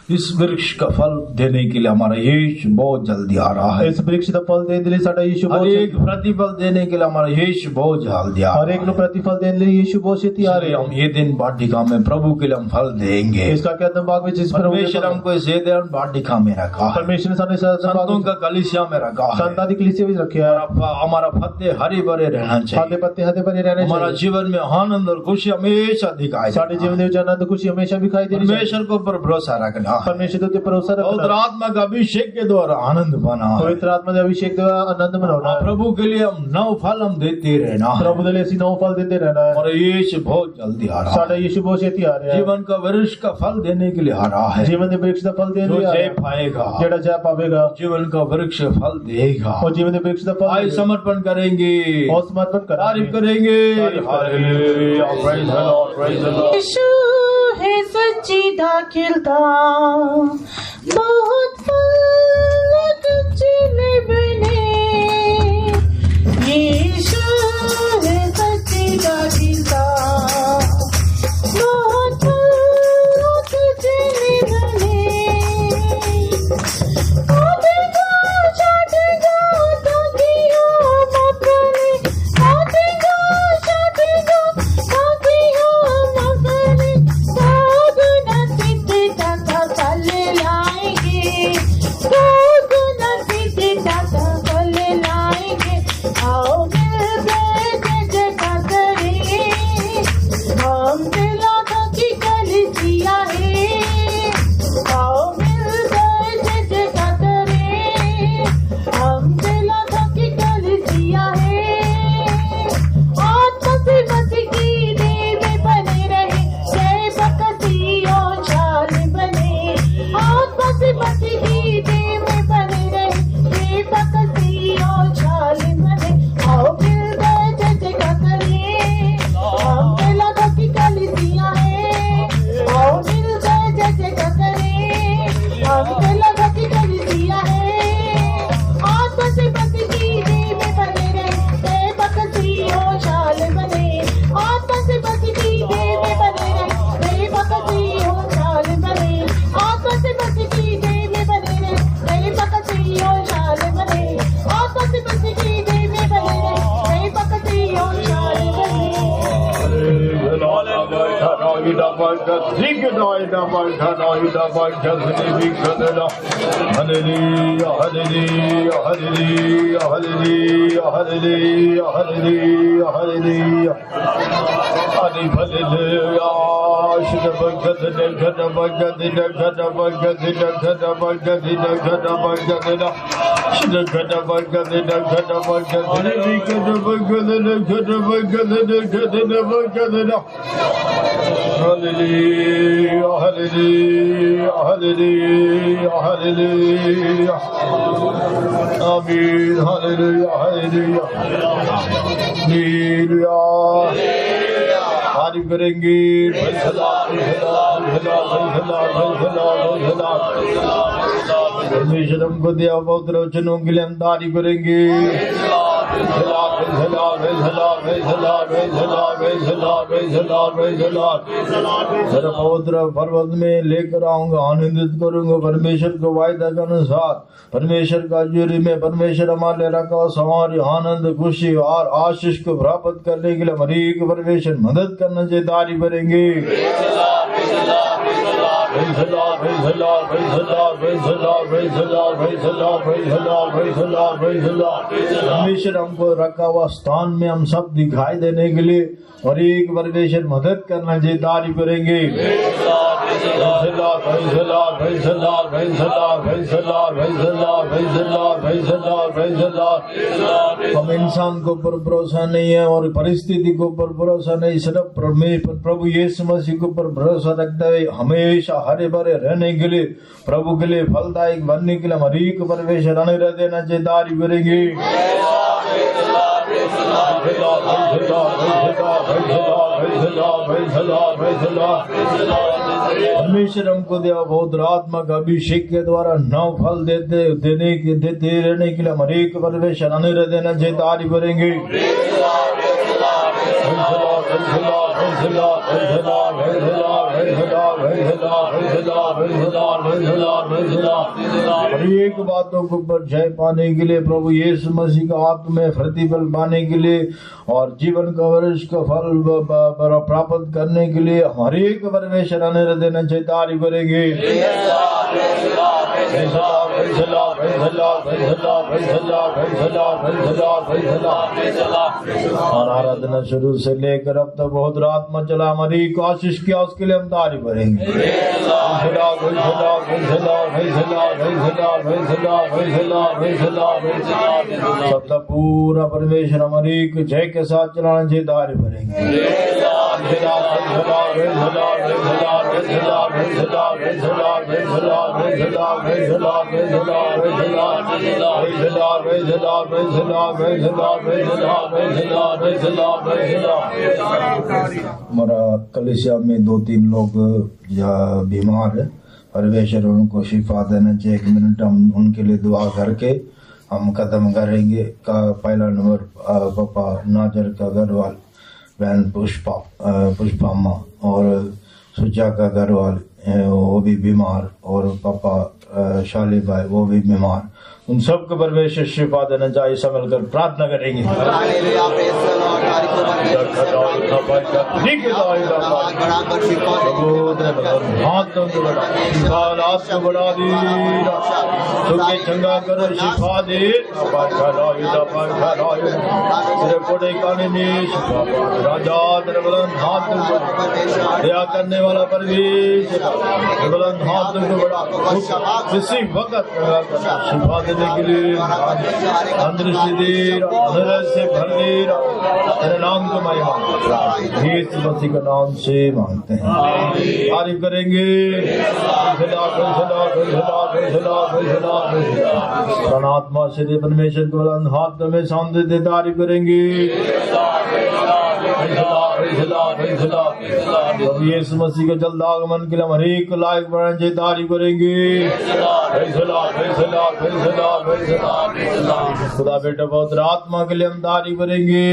इस वृक्ष का फल देने के लिए हमारा यीशु बहुत जल्दी आ रहा है। इस वृक्ष ਦਾ ਫਲ ਦੇਣ ਦੇ ਲਈ ਸਾਡਾ ਯੀਸ਼ੂ हर ਬਹੁਤ एक प्रतिफल देने के लिए हमारा यीशु बहुत जल्दी आ हर रहा एक ਨੂੰ प्रतिफल देने ਲਈ ਯੀਸ਼ੂ ਬਹੁਤ ਛੇਤੀ ਆ है। ਰਿਹਾ हम ये दिन वाटिका में प्रभु के लिए हम फल देंगे। ਇਸ ਕਰਕੇ ਅਦਮ ਬਾਗ ਵਿੱਚ ਇਸ परमेश्वर हमको इस दिन वाटिका में रखा है, परमेश्वर ने सारे संतों का कलीसिया में रखा है। संतां ਦੀ कलीसिया ਵਿੱਚ ਰੱਖਿਆ ਹੈ। हमारा पत्ते हरे भरे रहना खाते चाहिए। पत्ते हरे भरे रहने हमारा चाहिए। जीवन में आनंद और खुशी हमेशा दिखाई दे। साडे जीवन ਦੇ ਵਿੱਚ ਆਨੰਦ ਖੁਸ਼ੀ ਹਮੇਸ਼ਾ ਦਿਖਾਈ ਦੇਣੀ चाहिए। परमेश्वर को पर भरोसा रखना है। परमेश्वर ਦੇ ਉੱਤੇ ਭਰੋਸਾ पवित्र ਰੱਖਣਾ। आत्मा का अभिषेक के द्वारा आनंद पाना है। ਪਵਿੱਤਰ ਆਤਮਾ ਦੇ ਅਭਿਸ਼ੇਕ ਦਾ ਆਨੰਦ ਮਨਾਉਣਾ ਹੈ। प्रभु के लिए हम नौ फल हम देते रहना है। ਪ੍ਰਭੂ ਦੇ ਲਈ ਅਸੀਂ ਨੌ ਫਲ ਦਿੰਦੇ ਰਹਿਣਾ ਹੈ। और यीशु बहुत जल्दी आ रहा ਸਾਡਾ है। ਯੀਸ਼ੂ ਬਹੁਤ ਛੇਤੀ ਆ ਰਿਹਾ ਹੈ। जीवन का वृक्ष का फल देने के लिए आ रहा है। ਜੀਵਨ ਦੇ ਵ੍ਰਿਕਸ਼ ਦਾ ਫਲ ਦੇਣ जो ਲਈ ਆ जय ਰਿਹਾ है। पाएगा ਜਿਹੜਾ ਜੈ ਪਾਵੇਗਾ जीवन का वृक्ष फल देगा। ਉਹ ਜੀਵਨ ਦੇ ਵ੍ਰਿਕਸ਼ ਦਾ ਫਲ आइए ਦੇਗਾ। समर्पण करेंगे, और समर्पण तारीफ करेंगे। करेंगे। Hallelujah, praise the Lord, praise the Lord। यीशु है सच्ची दाखिलता, बहुत फल तुझे बने। यीशु है सच्ची दाखिलता, बहुत फल तुझे बने। आवेगा छाटेगा ताकिया मकने, आवेगा छाटेगा ताकिया मकने। सागुना सिद्धता का फल लाएंगे, सागुना सिद्धता का फल लाएंगे। आओ मिलकर जगह करें, हम दिलाता की कलीसिया है। आओ मिलकर जगह करें, हम दिलाता की कलीसिया है। आत्मा से मसीह की देह में बने रहे, जय बकती और छाल बने। आत्मा से मसीह की देह में बने रहे, जय बकती और छाल बने। आओ मिलकर जगह करें, हम दिलाता की कलीसिया है। आओ मिलकर जगह करें, हम दिलाता की कलीसिया है। आत्मा से मसीह की देह में बने रहे, जय बकती और छाल बने। आत्मा से मसीह की देह में बने रहे, जय बकती और छाल बने। आत्मा से मसीह की देह में बने रहे, जय बकती और छाल बने। आत्मा से मसीह की देह में बने रहे, जय बकती और छाल बने। Hallelujah, hallelujah, hallelujah, hallelujah, hallelujah, hallelujah, hallelujah. Hallelujah. Hallelujah, hallelujah, hallelujah, hallelujah. Amen. Hallelujah, hallelujah. Hallelujah. तारीफ करेंगे। परमेश्वर हमको दिया पवित्र वचनों के लिए हम तारीफ करेंगे। पवित्र पर्वत में लेकर आऊंगा, आनंदित करूंगा परमेश्वर को वायदा के अनुसार। परमेश्वर का जुरी में परमेश्वर हमारे रखा हमारी आनंद खुशी और आशीष को प्राप्त करने के लिए हमारी परमेश्वर मदद करना चाहिए। तारीफ करेंगे। परमेश्वर हमको रखा हुआ स्थान में हम सब दिखाई देने के लिए और एक परमेश्वर मदद करना चाहिए। तारीफ करेंगे। हम इंसान को ऊपर भरोसा नहीं है और परिस्थिति को ऊपर भरोसा नहीं, सिर्फ प्रभु यीशु मसीह के ऊपर भरोसा रखते हुए हमेशा हरे भरे रहने के लिए, प्रभु के लिए फलदायक बनने के लिए हमारी परमेश्वर अनुग्रह देना चाहिए। तारीफ करेंगे। परमेश्वर हमको दिया बहुत आत्मा का अभिषेक के द्वारा नौ फल देते रहने के लिए हमारे परमेश्वर अनुग्रह देना चाहिए। तारीफ करेंगे। हर एक बातों के ऊपर जय पाने के लिए प्रभु यीशु मसीह का आत्मा में प्रतिफल पाने के लिए और जीवन का वर्ष का फल प्राप्त करने के लिए हर एक परमेश्वर अनिर् देना चाहिए तारीफ करेंगे। और आराधना शुरू से लेकर अब तक बहुत रात में चला हमारी कोशिश किया उसके लिए हम तारीफ करेंगे। सब तक पूरा परमेश्वर हमारी जय के साथ चलाना चाहिए तारीफ करेंगे। हमारा कलिसिया में 2-3 लोग बीमार है, परमेश्वर उनको शिफा देना चाहिए। 1 मिनट हम उनके लिए दुआ करके हम खत्म करेंगे। का पहला नंबर पापा नाजर का घरवाल बहन पुष्पा अम्मा और सुजा का घरवाल वो भी बीमार और पापा शाली भाई वो भी बीमार, उन सबको परमेश्वर शिफा देना चाहिए। संभल कर प्रार्थना करेंगे। चंगा करो शिफा दे राजा हाथ दया करने वाला परमेश्वर बुलंद हाथ को बढ़ा किसी वक्त शिफा देने के लिए अंदृष्टि दे से भर दे तेरे नाम को यीशु मसीह के नाम से मांगते हैं, तारीफ करेंगे। परमात्मा श्री परमेश्वर को बुलंद हाथ में सामने दे तारीफ करेंगे। यीशु मसीह के जल्द आगमन के लिए हर एक लायक बनाने चाहिए, तारीफ करेंगे। खुदा बेटा बहुत आत्मा के लिए हम तारीफ करेंगे।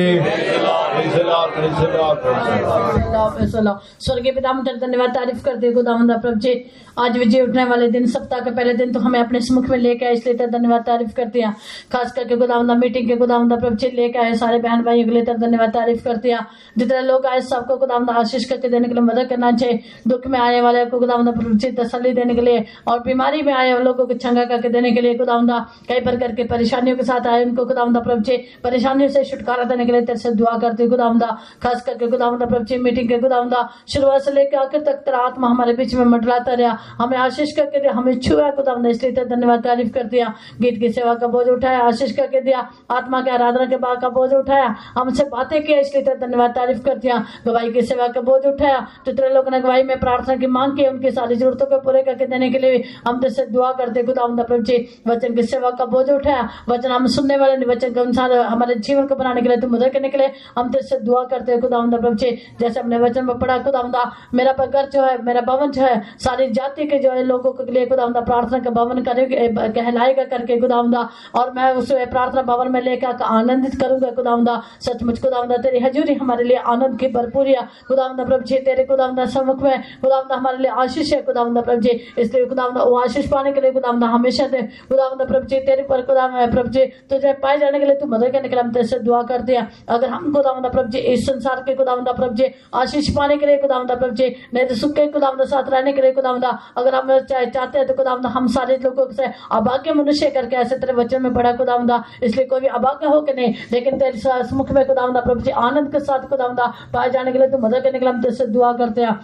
स्वर्गीय पिता हम धन्यवाद तारीफ करते खुदावंद प्रभु जी, आज विजय उठने वाले दिन सप्ताह के पहले दिन तो हमें अपने सम्मुख में लेके आए, इसलिए धन्यवाद तारीफ करते हैं। खास करके खुदावंद मीटिंग के खुदावंद प्रभु जी लेके आए सारे बहन भाइयों के लिए धन्यवाद तारीफ करते हैं। जितने लोग आए सबको खुदावंद आशीष करके देने के लिए मदद करना चाहिए। दुख में आने वाले को खुदावंद प्रभु जी तसल्ली देने के लिए और बीमारी में आए लोगों को चंगा करके देने के लिए खुदावंद कई प्रकार के परेशानियों के साथ आए उनको खुदावंद प्रभु जी परेशानियों से छुटकारा देने के लिए तेरे से दुआ करते खुदावंद। खास करके खुदावंद प्रभु जी मीटिंग के खुदावंद शुरुआत से लेकर आखिर तक तेरा आत्मा हमारे बीच में मंडराता रहा, हमें आशीष करके दिया, हमें छुआ खुदावंद, इसलिए तेरा धन्यवाद तारीफ कर दिया। गीत की सेवा का बोझ उठाया, आशीष करके दिया, आत्मा के आराधना के बाद का बोझ उठाया, हमसे बातें किया, इसलिए तेरा धन्यवाद तारीफ कर दिया। गवाही की सेवा का बोझ उठाया, जो तेरे लोगों ने गवाही में प्रार्थना की मांग की उनकी सारी जरूरतों को पूरे करके देने के लिए हम तेरे से दुआ करते खुदावंद प्रभु जी। वचन की सेवा का बोझ उठाया, वचन हम सुनने वाले वचन के अनुसार हमारे जीवन को बनाने के लिए, तू मदद करने के लिए हम तेरे से दुआ करते हैं खुदावंद प्रभु जी। जैसे हमने वचन में पढ़ा खुदावंद, मेरा घर जो है, मेरा भवन जो है, सारी जाति के जो है लोगों के लिए खुदावंद प्रार्थना का भवन कहलाएगा करके खुदावंद, और मैं उस प्रार्थना भवन में लेकर आनंदित करूंगा खुदावंद। सचमुच खुदावंद तेरी हजूरी हमारे लिए आनंद की भरपूर है खुदावंद प्रभु जी। तेरे खुदावंद सम्मुख में खुदावंद हमारे लिए आशीष है खुदावंद प्रभु जी, इसलिए खुदावंद वो आशीष पाने के लिए खुदावंद हमेशा दे खुदावंद प्रभु जी तेरे पर खुदावंद प्रभु जी तुझे पाए जाने के लिए तू मदद करने के लिए हम तेरे से दुआ करते हैं। अगर हम खुदावंद प्रभु जी इस संसार के खुदावंद प्रभु जी आशीष पाने के लिए खुदावंद प्रभु जी नहीं तो सुख के खुदावंद साथ रहने के लिए खुदावंद अगर हम चाहते हैं तो खुदावंद हम सारे लोगों से अभाग्य मनुष्य करके ऐसे तेरे वचन में पढ़ा खुदावंद, इसलिए कोई भी अभाग्य हो के नहीं लेकिन तेरे सम्मुख में खुदावंद प्रभु जी आनंद के साथ खुदावंद पाए जाने के लिए तू मदद करने के लिए हम तेरे से दुआ करते हैं।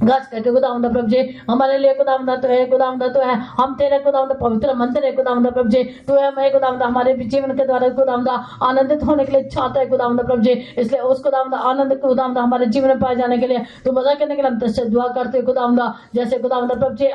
खास करके खुदावंद प्रभु जी हमारे लिए खुदावंद तो है, खुदावंद तो है, हम तेरे खुदावंद पवित्र मंदिर है खुदावंद प्रभु जी, तू है मैं खुदावंद हमारे जीवन के द्वारा खुदावंद आनंदित होने के लिए चाहता है खुदावंद प्रभु जी, इसलिए उस खुदावंद आनंद खुदावंद हमारे जीवन में पाए जाने के लिए तू मदद करने के लिए हम तेरे से दुआ करते खुदावंद। जैसे खुदावंद प्रभु जी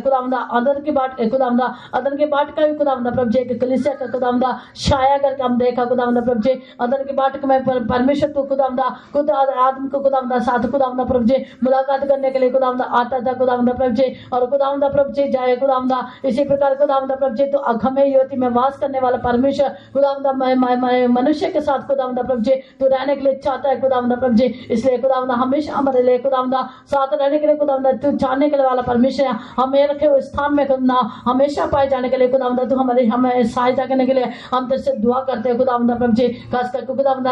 खुदावंद अदन की बाट खुदावंद अदन की बाट का भी खुदावंद प्रभु जी कलीसिया का खुदावंद छाया करके हम देखा खुदावंद प्रभु जी, अदन की बाट में परमेश्वर तू खुदावंद खुद आदम को खुदावंद साथ खुदावंद प्रभु जी मुलाकात करने के लिए खुदावंदा आता था खुदावंदा प्रभु जी, और खुदावंदा प्रभु जी जाए खुदावंदा इसी प्रकार खुदावंदा प्रभु जी तो अघमय युवती में वास करने वाला परमेश्वर खुदावंदा मनुष्य के साथ खुदावंदा प्रभु जी तो रहने के लिए चाहता है खुदावंदा प्रभु जी, इसलिए खुदावंदा हमेशा हमारे लिए खुदावंदा साथ रहने के लिए खुदावंदा तू जानने के लिए वाला परमेश्वर है, हमें रखे हुए स्थान में खुदा हमेशा पाए जाने के लिए खुदावंदा तू हमें सहायता करने के लिए हम तेरे से दुआ करते हैं खुदावंदा प्रभु जी। खास करके खुदावंदा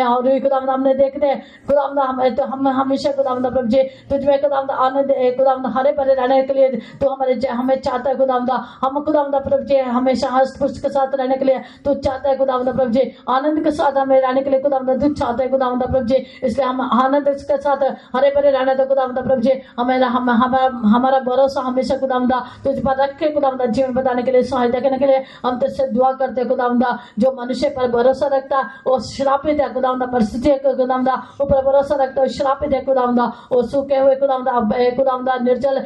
और खुदावंदा हमने देखते हैं खुदावंदा हम हमेशा खुदावंदा प्रभु जी तुझ में खुदावंदा आनंद खुदावंदा हरे भरे रहने के लिए तो हमें चाहता है खुदावंदा, हम खुदावंदा प्रभु जी हमेशा हस्त पुष्ट के साथ रहने के लिए तू चाहता है खुदावंदा प्रभु जी, आनंद के साथ हमें रहने के लिए खुदावंदा तू चाहता है खुदावंदा प्रभु जी, इसलिए हम आनंद के साथ हरे भरे रहने तो खुदावंदा प्रभु जी हमारा भरोसा हमेशा खुदावंदा तुझ पर रख के खुदावंदा जीवन बताने के लिए सहायता करने के लिए हम तुझसे दुआ करते हैं खुदावंदा। जो मनुष्य पर भरोसा रखता वो श्रापित है खुदावंदा, परिस्थिति खुदावंदा ऊपर भरोसा रखता है श्रापित है खुदावंदा, वो सूखे हुए खुदावंदा निर्जल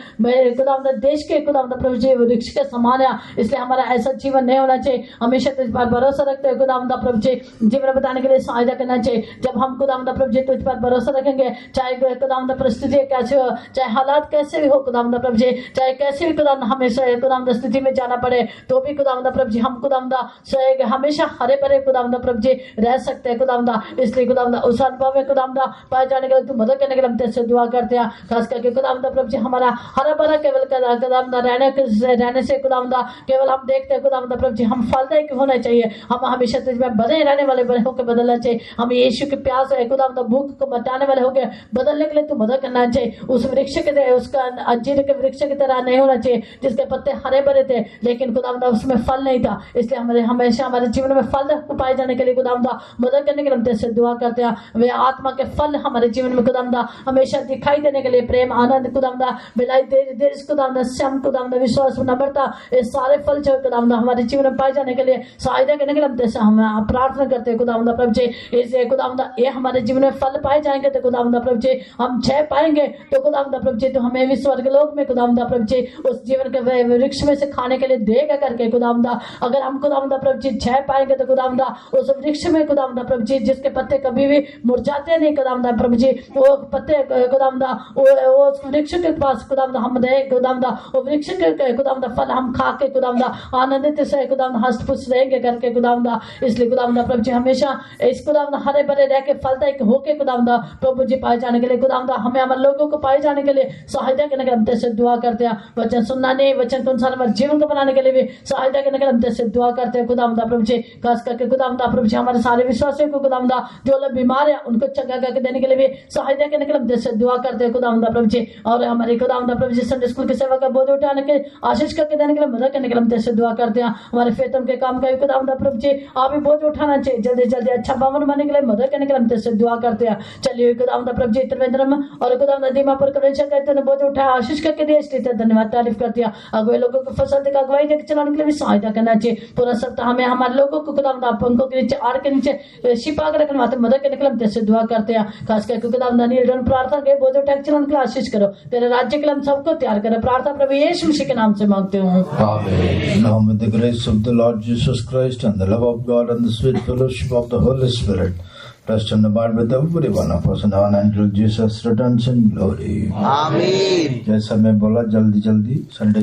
खुदावंदा देश के खुदावंदा प्रभु जी वृक्ष के समान है, इसलिए हमारा ऐसा जीवन नहीं होना चाहिए, हमेशा तुझ पर भरोसा रखते हैं खुदावंदा प्रभु जी जीवन बताने के लिए सहायता करना चाहिए। जब हम खुदावंदा प्रभु जी तुझ पर भरोसा रखेंगे चाहे खुदावंदा परिस्थिति कैसे हो, चाहे हालात कैसे भी हो खुदावंदा प्रभु जी, चाहे कैसे भी खुदावंदा हमेशा खुदावंदा स्थिति में जाना पड़े तो भी खुदावंदा प्रभु जी हम खुदावंदा हमेशा हरे भरे खुदावंदा प्रभु जी रह सकते हैं खुदावंदा, इसलिए खुदावंदा उस अनुभव में खुदावंदा पाए जाने के लिए तू मदद करने के लिए हम तेरे से दुआ करते हैं। खास करके खुदावंदा प्रभु जी हमारा हरा भरा केवल खुदावंदा रहने से खुदावंदा केवल हम देखते हैं खुदावंदा प्रभु जी हम फलदायक होना चाहिए, हम हमेशा तुझ में बने रहने वाले होकर बदलना चाहिए, हम यीशु के प्यास है खुदावंदा भूख को मिटाने वाले होकर बदलने के लिए तू मदद करना चाहिए। उस वृक्ष के उसका अंजीर के वृक्ष की तरह नहीं होना चाहिए जिसके पत्ते हरे भरे थे लेकिन खुदावंदा उसमें फल नहीं था, इसलिए हमेशा हमारे जीवन में फल पाए जाने के लिए खुदावंदा मदद करने के लिए हम तेरे से दुआ करते हैं। वे आत्मा के फल हमारे जीवन में खुदावंदा हमेशा दिखाई देने के लिए प्रेम आनंद खुदावंदा मिलाई देश खुदावंदा श्याम खुदावंदा विश्वास नम्रता ये सारे फल जो खुदावंदा हमारे जीवन में पाए जाने के लिए सहायता करने के लिए हम तेरे से हम प्रार्थना करते हैं खुदावंदा प्रभु जी, इसे खुदावंदा ये हमारे जीवन में फल पाए जाएंगे तो खुदावंदा प्रभु जी हम जय पाएंगे तो खुदावंदा प्रभु जी तो हमें भी स्वर्ग लोक में खुदावंदा प्रभु जी उस जीवन के वृक्ष में से खाने के लिए देगा करके खुदावंदा, अगर हम खुदावंदा प्रभु जी जय पाएंगे तो खुदावंदा उस वृक्ष में खुदावंदा प्रभु जी जिसके पत्ते कभी भी मुरझाते नहीं खुदावंदा प्रभु जी वो पत्ते खुदावंदा वो वृक्ष के पास खुदावंदा हम रहे खुदावंदा वो वृक्ष के खुदावंदा फल हम खा के खुदावंदा आनंदित से खुदावंदा हस्त पुष्ट रहेंगे करके खुदावंदा, इसलिए खुदावंदा प्रभु जी हमेशा इस खुदावंदा हरे भरे रह के फलदायक होके खुदावंदा प्रभु जी पाए जाने के लिए खुदावंदा हमें हमारे लोगों को पाए जाने के लिए सहायता करने के लिए हम तेरे से दुआ करते हैं। वचन सुनना नहीं वचन के अनुसार हमारे जीवन को बनाने के लिए भी सहायता करने के लिए हम तेरे से दुआ करते हैं खुदावंदा प्रभु जी। खास करके खुदावंदा प्रभु जी हमारे सारे विश्वासियों को खुदावंदा जो लोग बीमार है उनको चंगा करके देने के लिए भी सहायता करने के लिए हम तेरे से दुआ करते हैं खुदावंदा प्रभु जी, और हमारे खुदावंदा प्रभु जी संडे स्कूल की सेवा का बोझ उठाने के आशीष करके देने के लिए मदद करने के लिए हम तेरे से दुआ करते हैं। हमारे फेतम के काम का भी खुदावंदा प्रभु जी आप भी बोझ उठाना चाहिए जल्दी जल्दी अच्छा भवन बनने के लिए मदद करने के लिए हम तेरे से दुआ करते हैं। चलिए खुदावंदा प्रभु जी त्रिवेंद्रम और खुदावंदा दीमापुर कलेक्शन करते हैं बोझ उठाया आशीष करके दिया इसलिए धन्यवाद तारीफ करते हैं। अगुए लोगों को फसल देकर अगुवाई देकर चलाने के लिए भी सहायता करना चाहिए। पूरा सप्ताह हमें हमारे लोगों को खुदावंदा पंखों के नीचे आड़ के नीचे छिपा कर रखने वास्ते मदद करने के लिए हम तेरे से दुआ करते हैं। खास करके खुदावंदा नीलडन प्रार्थना के बोझ उठाकर चलाने के लिए आशीष करो, तेरे राज्य के लिए हम सबको तैयार करो, प्रार्थना प्रभु यीशु मसीह के नाम से मांगते हूँ। Amen. Now may the grace of the Lord Jesus Christ and the love of God and the sweet fellowship of the Holy Spirit rest and abide with every one of us now and until Jesus returns in glory. Amen. जैसा मैं बोला जल्दी जल्दी Sunday